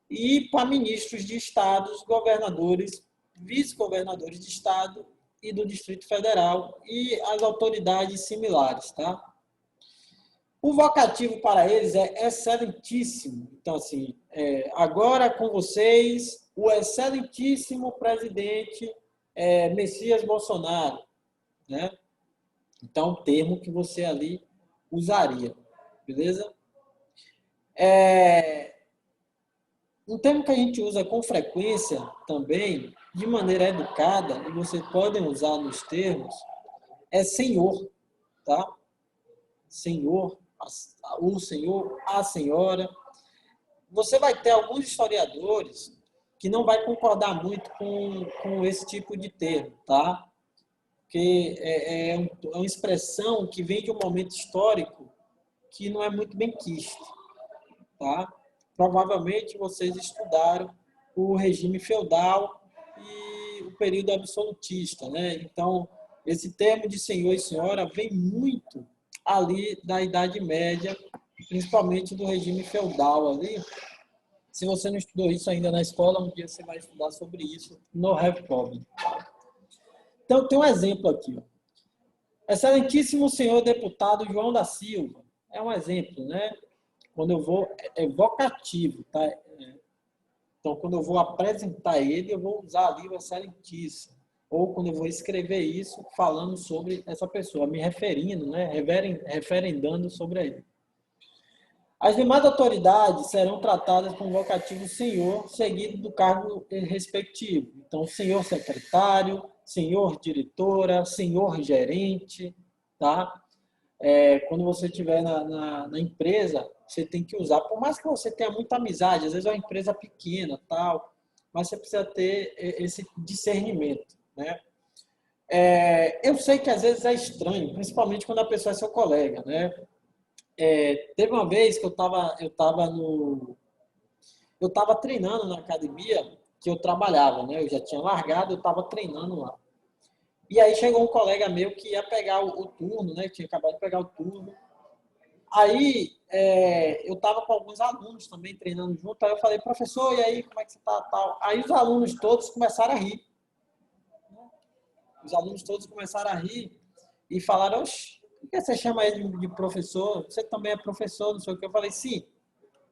Speaker 1: E para ministros de estados, governadores, vice-governadores de estado e do Distrito Federal e as autoridades similares. Tá? O vocativo para eles é excelentíssimo. Então, assim, agora com vocês, o excelentíssimo presidente Messias Bolsonaro. Né? Então, o termo que você ali usaria. Beleza? Um termo que a gente usa com frequência também, de maneira educada, e vocês podem usar nos termos, é senhor. Tá? Senhor, o senhor, a senhora. Você vai ter alguns historiadores que não vai concordar muito com esse tipo de termo, tá? Porque é uma expressão que vem de um momento histórico que não é muito bem quisto, tá? Provavelmente vocês estudaram o regime feudal e o período absolutista, né? Então, esse termo de senhor e senhora vem muito ali da Idade Média, principalmente do regime feudal ali. Se você não estudou isso ainda na escola, um dia você vai estudar sobre isso. No have problem. Então, tem um exemplo aqui. Ó. Excelentíssimo senhor deputado João da Silva. É um exemplo, né? Quando eu vou... É vocativo, tá? Então, quando eu vou apresentar ele, eu vou usar ali o excelentíssimo. Ou quando eu vou escrever isso, falando sobre essa pessoa, me referindo, né? Referendando sobre ele. As demais autoridades serão tratadas com o vocativo senhor, seguido do cargo respectivo. Então, senhor secretário, senhor diretora, senhor gerente, tá? Quando você estiver na empresa, você tem que usar, por mais que você tenha muita amizade, às vezes é uma empresa pequena, tal, mas você precisa ter esse discernimento, né? Eu sei que às vezes é estranho, principalmente quando a pessoa é seu colega, né? Teve uma vez que eu estava treinando na academia que eu trabalhava, né? Eu já tinha largado, eu estava treinando lá. E aí chegou um colega meu que ia pegar o turno, né? Tinha acabado de pegar o turno. Aí eu estava com alguns alunos também treinando junto. Aí eu falei, professor, e aí, como é que você está? Tal. Aí os alunos todos começaram a rir. Os alunos todos começaram a rir e falaram, oxe, por que você chama ele de professor? Você também é professor, não sei o que. Eu falei, sim,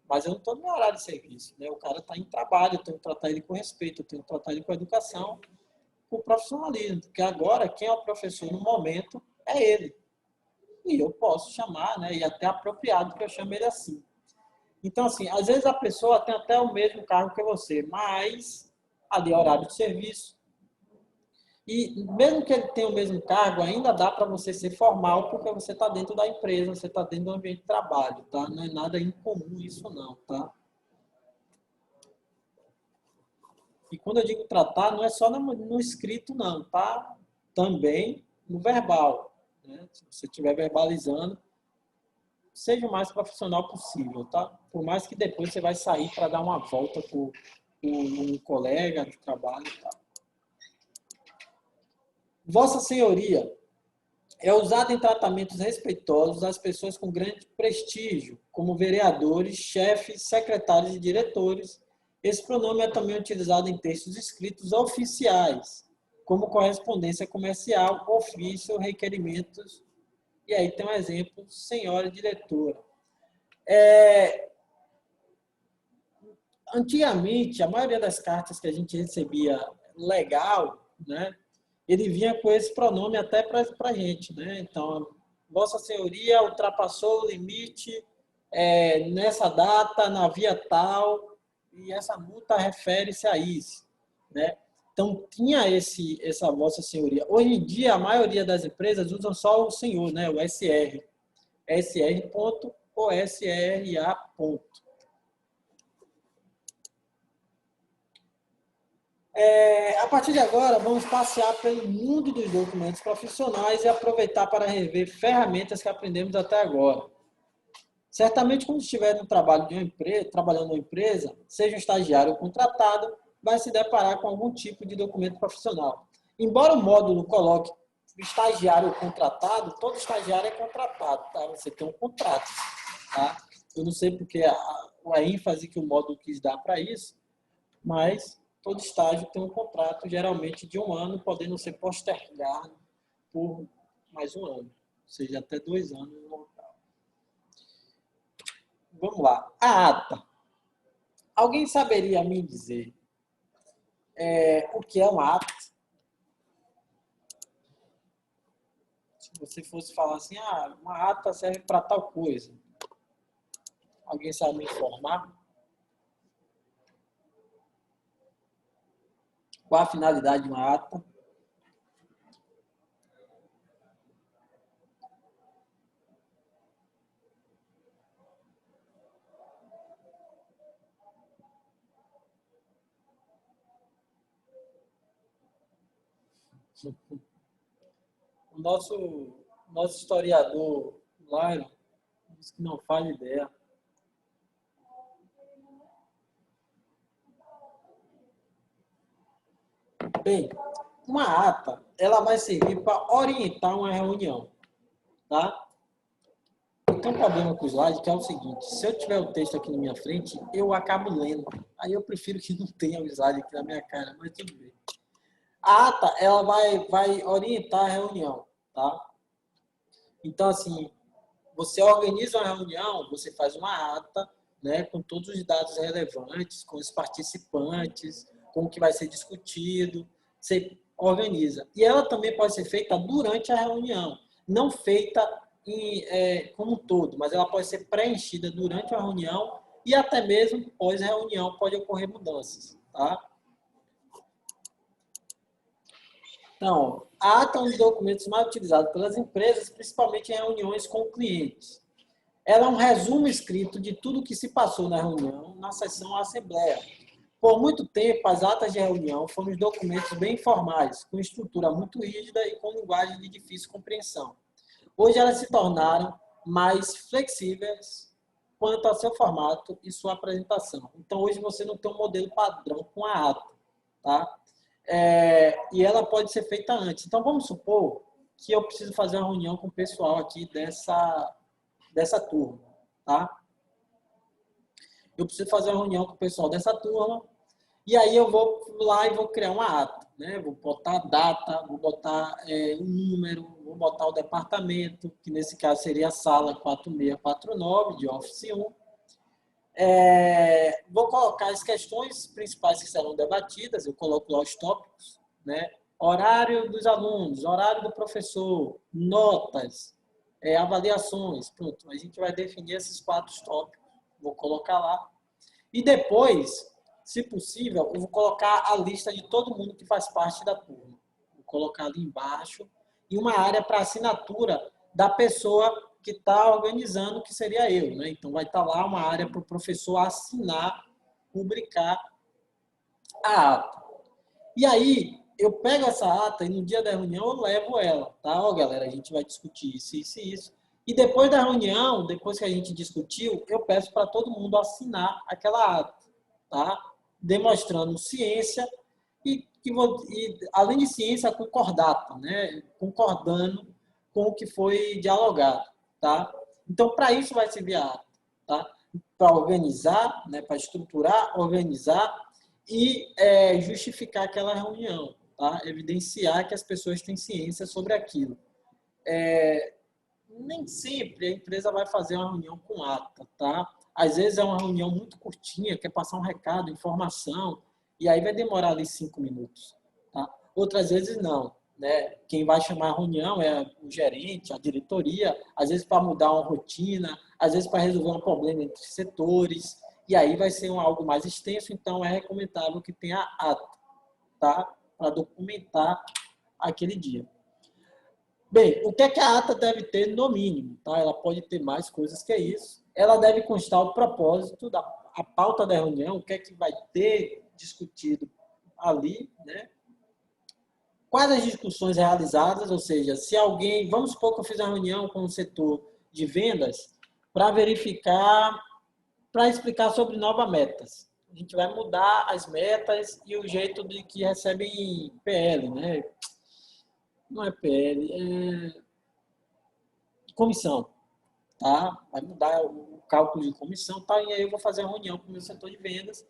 Speaker 1: mas eu não estou no meu horário de serviço. Né? O cara está em trabalho, eu tenho que tratar ele com respeito, eu tenho que tratar ele com educação. o profissionalismo, porque agora quem é o professor no momento é ele. E eu posso chamar, né, e até apropriado que eu chame ele assim. Então, assim, às vezes a pessoa tem até o mesmo cargo que você, mas ali é horário de serviço. E mesmo que ele tenha o mesmo cargo, ainda dá para você ser formal, porque você está dentro da empresa, você está dentro do ambiente de trabalho, tá? Não é nada incomum isso não, tá? E quando eu digo tratar, não é só no escrito não, tá? Também no verbal, né? Se você estiver verbalizando, seja o mais profissional possível, tá? Por mais que depois você vai sair para dar uma volta com um colega de trabalho, tá? Vossa Senhoria é usado em tratamentos respeitosos às pessoas com grande prestígio, como vereadores, chefes, secretários e diretores. Esse pronome é também utilizado em textos escritos oficiais, como correspondência comercial, ofício, requerimentos. E aí tem um exemplo, senhora diretora. Antigamente, a maioria das cartas que a gente recebia legal, né, ele vinha com esse pronome até para a gente, né? Então, Vossa Senhoria ultrapassou o limite nessa data, na via tal, e essa multa refere-se a isso, né? Então, tinha essa Vossa Senhoria. Hoje em dia, a maioria das empresas usam só o senhor, né? O SR. SR ponto ou SRA ponto. A partir de agora, vamos passear pelo mundo dos documentos profissionais e aproveitar para rever ferramentas que aprendemos até agora. Certamente, quando estiver no trabalho de uma empresa, trabalhando numa empresa, seja um estagiário ou contratado, vai se deparar com algum tipo de documento profissional. Embora o módulo coloque estagiário ou contratado, todo estagiário é contratado, tá? Você tem um contrato, tá? Eu não sei porque a ênfase que o módulo quis dar para isso, mas todo estágio tem um contrato, geralmente de 1 ano, podendo ser postergado por mais 1 ano, ou seja, até 2 anos no local. Vamos lá. A ata. Alguém saberia me dizer o que é uma ata? Se você fosse falar assim, uma ata serve para tal coisa. Alguém sabe me informar? Qual a finalidade de uma ata? O nosso historiador, Lyron, diz que não faz ideia. Bem, uma ata, ela vai servir para orientar uma reunião, tá? Tem um problema com o slide, que é o seguinte, se eu tiver o texto aqui na minha frente, eu acabo lendo. Aí eu prefiro que não tenha o slide aqui na minha cara, mas tudo bem. A ata, ela vai orientar a reunião, tá? Então, assim, você organiza uma reunião, você faz uma ata, né, com todos os dados relevantes, com os participantes, com o que vai ser discutido, você organiza. E ela também pode ser feita durante a reunião, não feita como um todo, mas ela pode ser preenchida durante a reunião e até mesmo pós-reunião pode ocorrer mudanças, tá? Então, a ata é um dos documentos mais utilizados pelas empresas, principalmente em reuniões com clientes. Ela é um resumo escrito de tudo o que se passou na reunião, na sessão ou assembleia. Por muito tempo, as atas de reunião foram os documentos bem formais, com estrutura muito rígida e com linguagem de difícil compreensão. Hoje elas se tornaram mais flexíveis quanto ao seu formato e sua apresentação. Então, hoje você não tem um modelo padrão com a ata, tá? E ela pode ser feita antes. Então, vamos supor que eu preciso fazer uma reunião com o pessoal aqui dessa turma, tá? Eu preciso fazer uma reunião com o pessoal dessa turma e aí eu vou lá e vou criar uma ata, né? Vou botar a data, vou botar um número, vou botar o departamento, que nesse caso seria a sala 4649 de Office 1. Vou colocar as questões principais que serão debatidas, eu coloco lá os tópicos, né? horário dos alunos, horário do professor, notas, avaliações. Pronto, a gente vai definir esses 4 tópicos. Vou colocar lá. E depois, se possível, eu vou colocar a lista de todo mundo que faz parte da turma. Vou colocar ali embaixo. E uma área para assinatura da pessoa que está organizando, que seria eu, né? Então, vai estar lá uma área para o professor assinar, publicar a ata. E aí, eu pego essa ata e no dia da reunião eu levo ela, tá? Ó, galera, a gente vai discutir isso, isso e isso. E depois da reunião, depois que a gente discutiu, eu peço para todo mundo assinar aquela ata, tá? Demonstrando ciência e além de ciência, concordata, né? Concordando com o que foi dialogado, tá? Então, para isso vai servir a ata, tá? Para organizar, né? Para estruturar, organizar e justificar aquela reunião, tá? Evidenciar que as pessoas têm ciência sobre aquilo. Nem sempre a empresa vai fazer uma reunião com ata, tá? Às vezes é uma reunião muito curtinha, quer passar um recado, informação, e aí vai demorar ali 5 minutos, tá? Outras vezes não, né? Quem vai chamar a reunião é o gerente, a diretoria, às vezes para mudar uma rotina, às vezes para resolver um problema entre setores, e aí vai ser algo mais extenso, então é recomendável que tenha ata, tá? Para documentar aquele dia. Bem, o que é que a ata deve ter no mínimo? Tá? Ela pode ter mais coisas que isso. Ela deve constar o propósito, a pauta da reunião, o que é que vai ter discutido ali, né? Quais as discussões realizadas, ou seja, se alguém, vamos supor que eu fiz uma reunião com o setor de vendas para verificar, para explicar sobre novas metas. A gente vai mudar as metas e o jeito de que recebem PL, né? Não é PL, é comissão, tá? Vai mudar o cálculo de comissão, tá? E aí eu vou fazer uma reunião com o meu setor de vendas.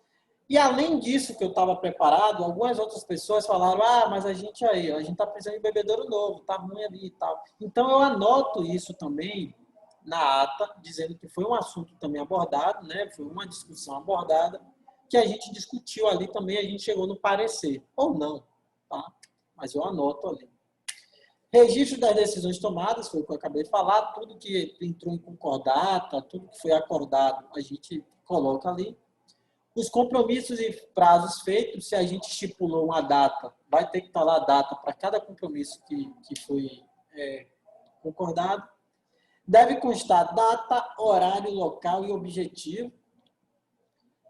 Speaker 1: E além disso que eu estava preparado, algumas outras pessoas falaram, mas a gente está precisando de bebedouro novo, tá ruim ali e tal. Então eu anoto isso também na ata, dizendo que foi um assunto também abordado, né? Foi uma discussão abordada, que a gente discutiu ali também, a gente chegou no parecer, ou não, tá? Mas eu anoto ali. Registro das decisões tomadas, foi o que eu acabei de falar, tudo que entrou em concordata, tudo que foi acordado, a gente coloca ali. Os compromissos e prazos feitos, se a gente estipulou uma data, vai ter que estar lá a data para cada compromisso que foi concordado. Deve constar data, horário, local e objetivo.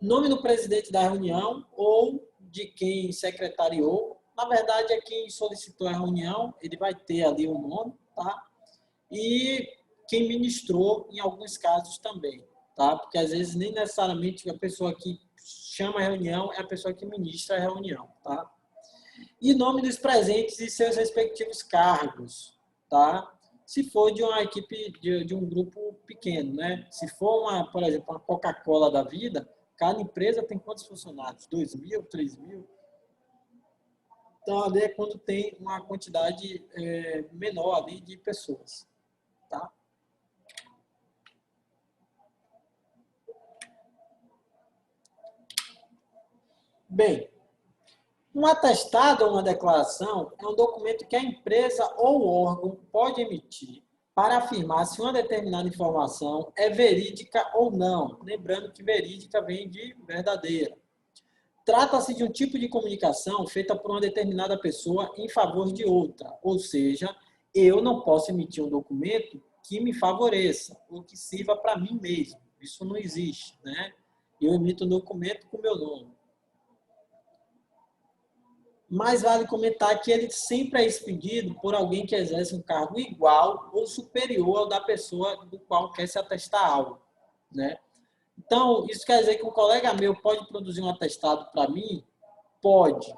Speaker 1: Nome do presidente da reunião ou de quem secretariou. Na verdade, é quem solicitou a reunião, ele vai ter ali o nome, tá? E quem ministrou, em alguns casos também, tá? Porque às vezes nem necessariamente a pessoa que chama a reunião é a pessoa que ministra a reunião, tá? E nome dos presentes e seus respectivos cargos, tá? Se for de uma equipe, de um grupo pequeno, né? Se for, por exemplo, uma Coca-Cola da vida, cada empresa tem quantos funcionários? 2.000, 3.000? Então, ali é quando tem uma quantidade menor ali de pessoas, tá? Bem, um atestado ou uma declaração é um documento que a empresa ou o órgão pode emitir para afirmar se uma determinada informação é verídica ou não. Lembrando que verídica vem de verdadeira. Trata-se de um tipo de comunicação feita por uma determinada pessoa em favor de outra. Ou seja, eu não posso emitir um documento que me favoreça ou que sirva para mim mesmo. Isso não existe, né? Eu emito um documento com meu nome. Mas vale comentar que ele sempre é expedido por alguém que exerce um cargo igual ou superior ao da pessoa do qual quer se atestar algo, né? Então, isso quer dizer que um colega meu pode produzir um atestado para mim? Pode,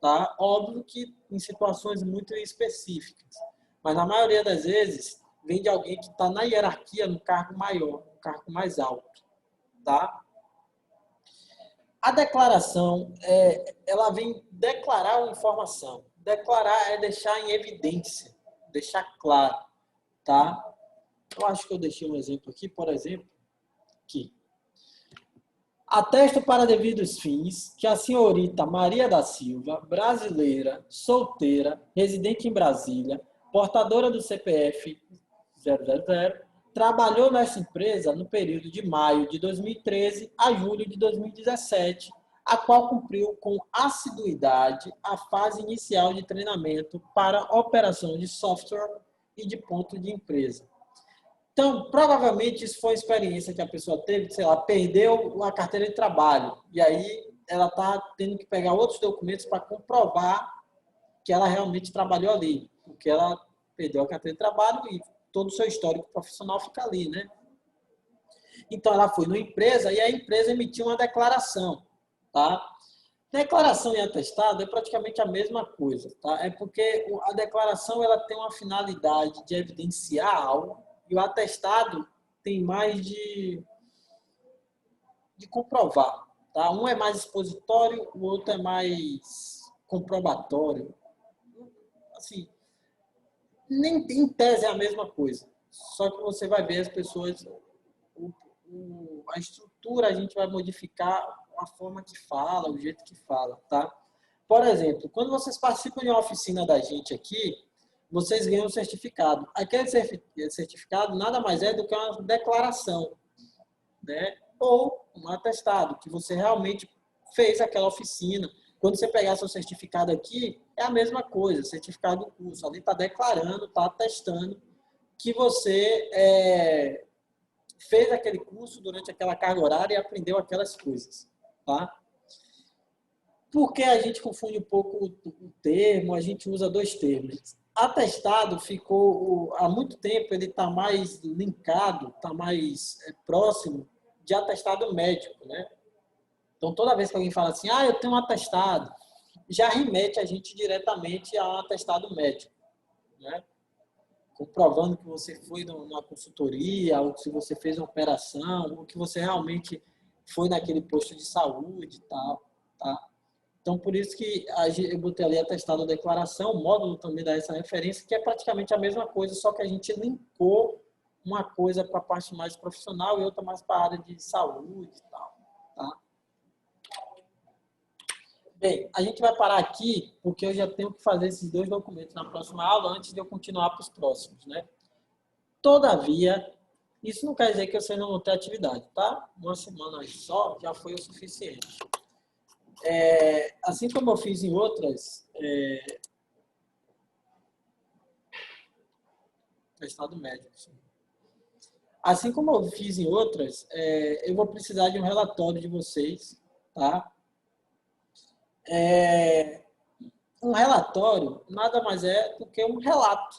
Speaker 1: tá? Óbvio que em situações muito específicas. Mas na maioria das vezes, vem de alguém que está na hierarquia, no cargo maior, no cargo mais alto, tá? A declaração, ela vem declarar uma informação. Declarar é deixar em evidência, deixar claro, tá? Eu acho que eu deixei um exemplo aqui, por exemplo, aqui. Atesto para devidos fins que a senhorita Maria da Silva, brasileira, solteira, residente em Brasília, portadora do CPF 000, trabalhou nessa empresa no período de maio de 2013 a julho de 2017, a qual cumpriu com assiduidade a fase inicial de treinamento para operação de software e de ponto de empresa. Então, provavelmente isso foi uma experiência que a pessoa teve, sei lá, perdeu a carteira de trabalho. E aí ela está tendo que pegar outros documentos para comprovar que ela realmente trabalhou ali. Porque ela perdeu a carteira de trabalho e todo o seu histórico profissional fica ali, né? Então, ela foi numa empresa e a empresa emitiu uma declaração, tá? Declaração e atestado é praticamente a mesma coisa, tá? É porque a declaração ela tem uma finalidade de evidenciar algo e o atestado tem mais de comprovar, tá? Um é mais expositório, o outro é mais comprobatório. Assim, nem em tese é a mesma coisa. Só que você vai ver as pessoas, a estrutura a gente vai modificar a forma que fala, o jeito que fala, tá? Por exemplo, quando vocês participam de uma oficina da gente aqui, vocês ganham um certificado. Aquele certificado nada mais é do que uma declaração, né? Ou um atestado, que você realmente fez aquela oficina. Quando você pegar seu certificado aqui, é a mesma coisa, certificado do curso. Ali está declarando, está atestando que você fez aquele curso durante aquela carga horária e aprendeu aquelas coisas, tá? Porque a gente confunde um pouco o termo, a gente usa dois termos. Atestado ficou, há muito tempo, ele está mais linkado, está mais próximo de atestado médico, né? Então, toda vez que alguém fala assim, eu tenho um atestado, já remete a gente diretamente a um atestado médico, né? Comprovando que você foi numa consultoria, ou se você fez uma operação, ou que você realmente foi naquele posto de saúde e tal, tá? Então, por isso que eu botei ali atestado ou declaração, o módulo também dá essa referência, que é praticamente a mesma coisa, só que a gente linkou uma coisa para a parte mais profissional e outra mais para a área de saúde e tal, tá? Bem, a gente vai parar aqui, porque eu já tenho que fazer esses dois documentos na próxima aula, antes de eu continuar para os próximos, né? Todavia, isso não quer dizer que vocês não vão ter atividade, tá? Uma semana só já foi o suficiente. Assim como eu fiz em outras, estado médico, sim. Assim como eu fiz em outras, eu vou precisar de um relatório de vocês, tá? Um relatório nada mais é do que um relato.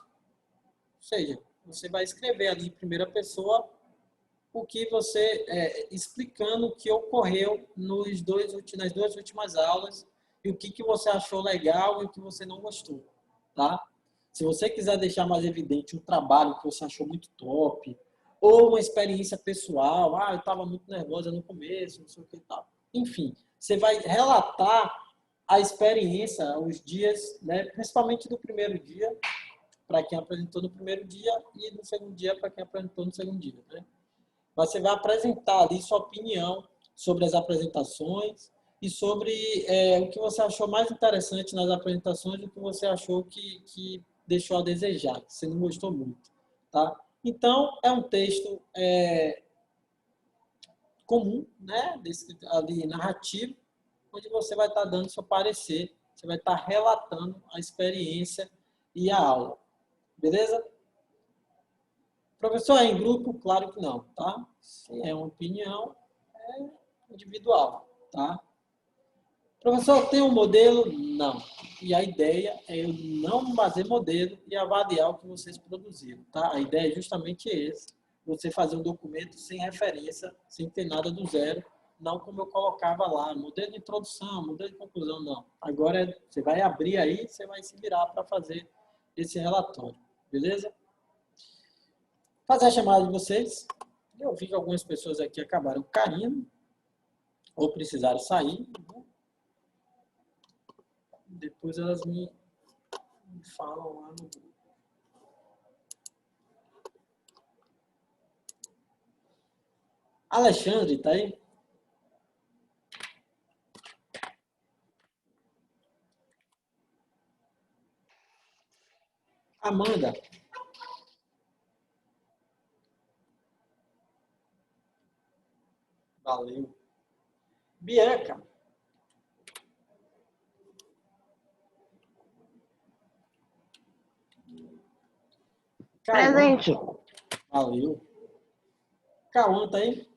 Speaker 1: Ou seja, você vai escrever ali em primeira pessoa o que você, explicando o que ocorreu nas duas últimas aulas e o que você achou legal e o que você não gostou, tá? Se você quiser deixar mais evidente um trabalho que você achou muito top, ou uma experiência pessoal, eu estava muito nervosa no começo, não sei o que e tal. Enfim, você vai relatar a experiência, os dias, né, principalmente do primeiro dia, para quem apresentou no primeiro dia, e no segundo dia, para quem apresentou no segundo dia, né? Você vai apresentar ali sua opinião sobre as apresentações e sobre o que você achou mais interessante nas apresentações e o que você achou que deixou a desejar, que você não gostou muito, tá? Então, é um texto comum, né? Ali, narrativo, onde você vai estar dando seu parecer, você vai estar relatando a experiência e a aula. Beleza? Professor, é em grupo? Claro que não, tá? Se é uma opinião, é individual, tá? Professor, tem um modelo? Não. E a ideia é eu não fazer modelo e avaliar o que vocês produziram, tá? A ideia é justamente essa, você fazer um documento sem referência, sem ter nada do zero, não como eu colocava lá, modelo de introdução, modelo de conclusão, não. Agora você vai abrir aí, você vai se virar para fazer esse relatório, beleza? Fazer a chamada de vocês. Eu vi que algumas pessoas aqui acabaram caindo ou precisaram sair. Depois elas me falam lá no grupo. Alexandre, tá aí? Amanda. Valeu. Bianca. Cauã.
Speaker 3: Presente.
Speaker 1: Valeu. Cauã, tá aí?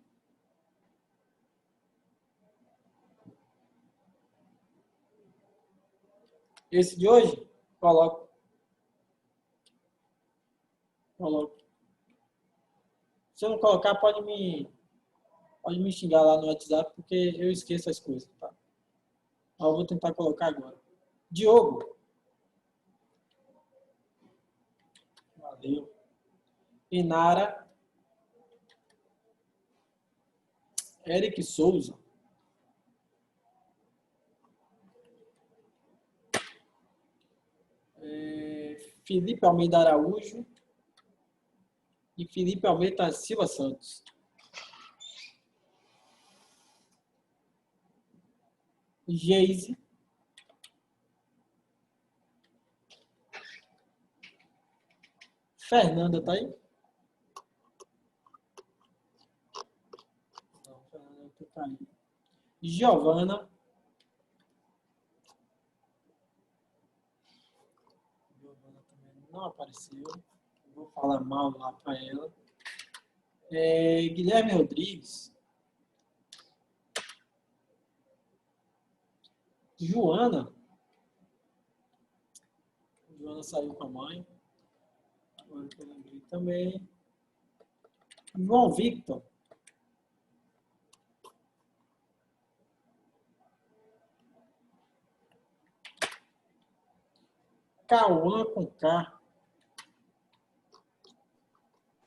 Speaker 1: Esse de hoje? Coloco. Se eu não colocar, pode me xingar lá no WhatsApp, porque eu esqueço as coisas, tá? Mas eu vou tentar colocar agora. Diogo. Valeu. Inara. Eric Souza. Felipe Almeida Araújo. E Felipe Almeida Silva Santos. Geise. Fernanda, tá aí? Não, Fernanda tá caindo. Giovana. Giovana também não apareceu. Vou falar mal lá para ela. Guilherme Rodrigues. Joana. Joana saiu com a mãe. Agora que eu lembrei também. João Victor. Cauã com K.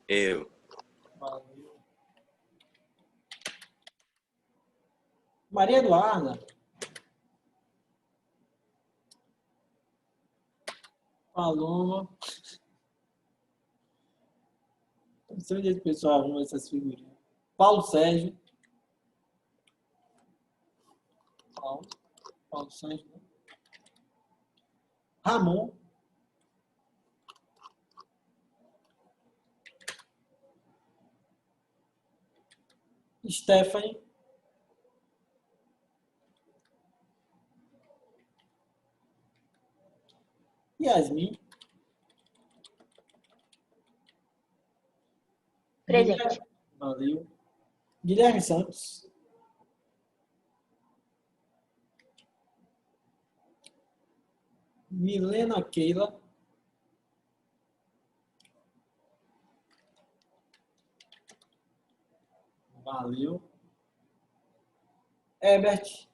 Speaker 5: Eu.
Speaker 1: Valeu. Maria Eduarda. Paloma. Não sei onde esse pessoal arruma essas figurinhas. Paulo Sérgio. Paulo Sérgio. Né? Ramon. Stephanie. Yasmin.
Speaker 4: Presente.
Speaker 1: Valeu. Guilherme Santos. Milena Keila. Valeu. Herbert.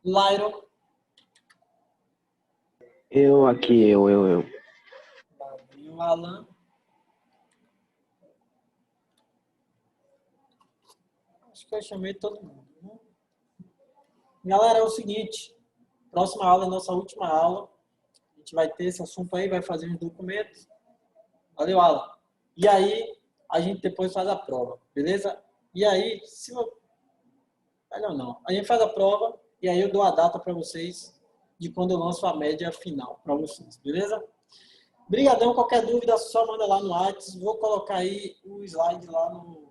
Speaker 1: Lairo.
Speaker 3: Eu.
Speaker 1: Valeu, Alan. Acho que eu chamei todo mundo. Né? Galera, é o seguinte. Próxima aula é a nossa última aula. A gente vai ter esse assunto aí, vai fazer os documentos. Valeu, Alan. E aí, a gente depois faz a prova, beleza? E aí, se eu... Melhor não. A gente faz a prova e aí eu dou a data para vocês de quando eu lanço a média final para vocês, beleza? Brigadão, qualquer dúvida só manda lá no WhatsApp. Vou colocar aí o slide lá no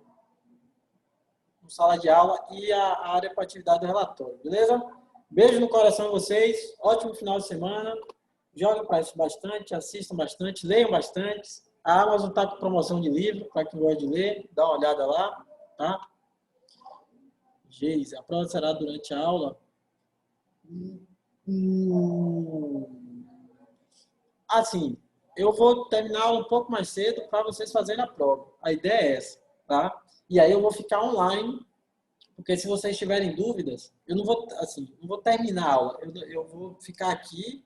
Speaker 1: sala de aula e a área para atividade do relatório, beleza? Beijo no coração de vocês, ótimo final de semana. Joguem para isso bastante, assistam bastante, leiam bastante. A Amazon está com promoção de livro, para quem gosta de ler, dá uma olhada lá, tá? Geise, a prova será durante a aula? Assim, eu vou terminar a aula um pouco mais cedo para vocês fazerem a prova. A ideia é essa, tá? E aí eu vou ficar online, porque se vocês tiverem dúvidas, eu não vou, assim, não vou terminar a aula. Eu vou ficar aqui,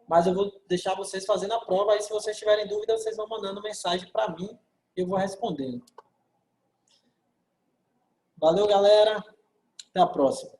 Speaker 1: mas eu vou deixar vocês fazendo a prova. Aí se vocês tiverem dúvidas, vocês vão mandando mensagem para mim e eu vou respondendo. Valeu, galera. Até a próxima.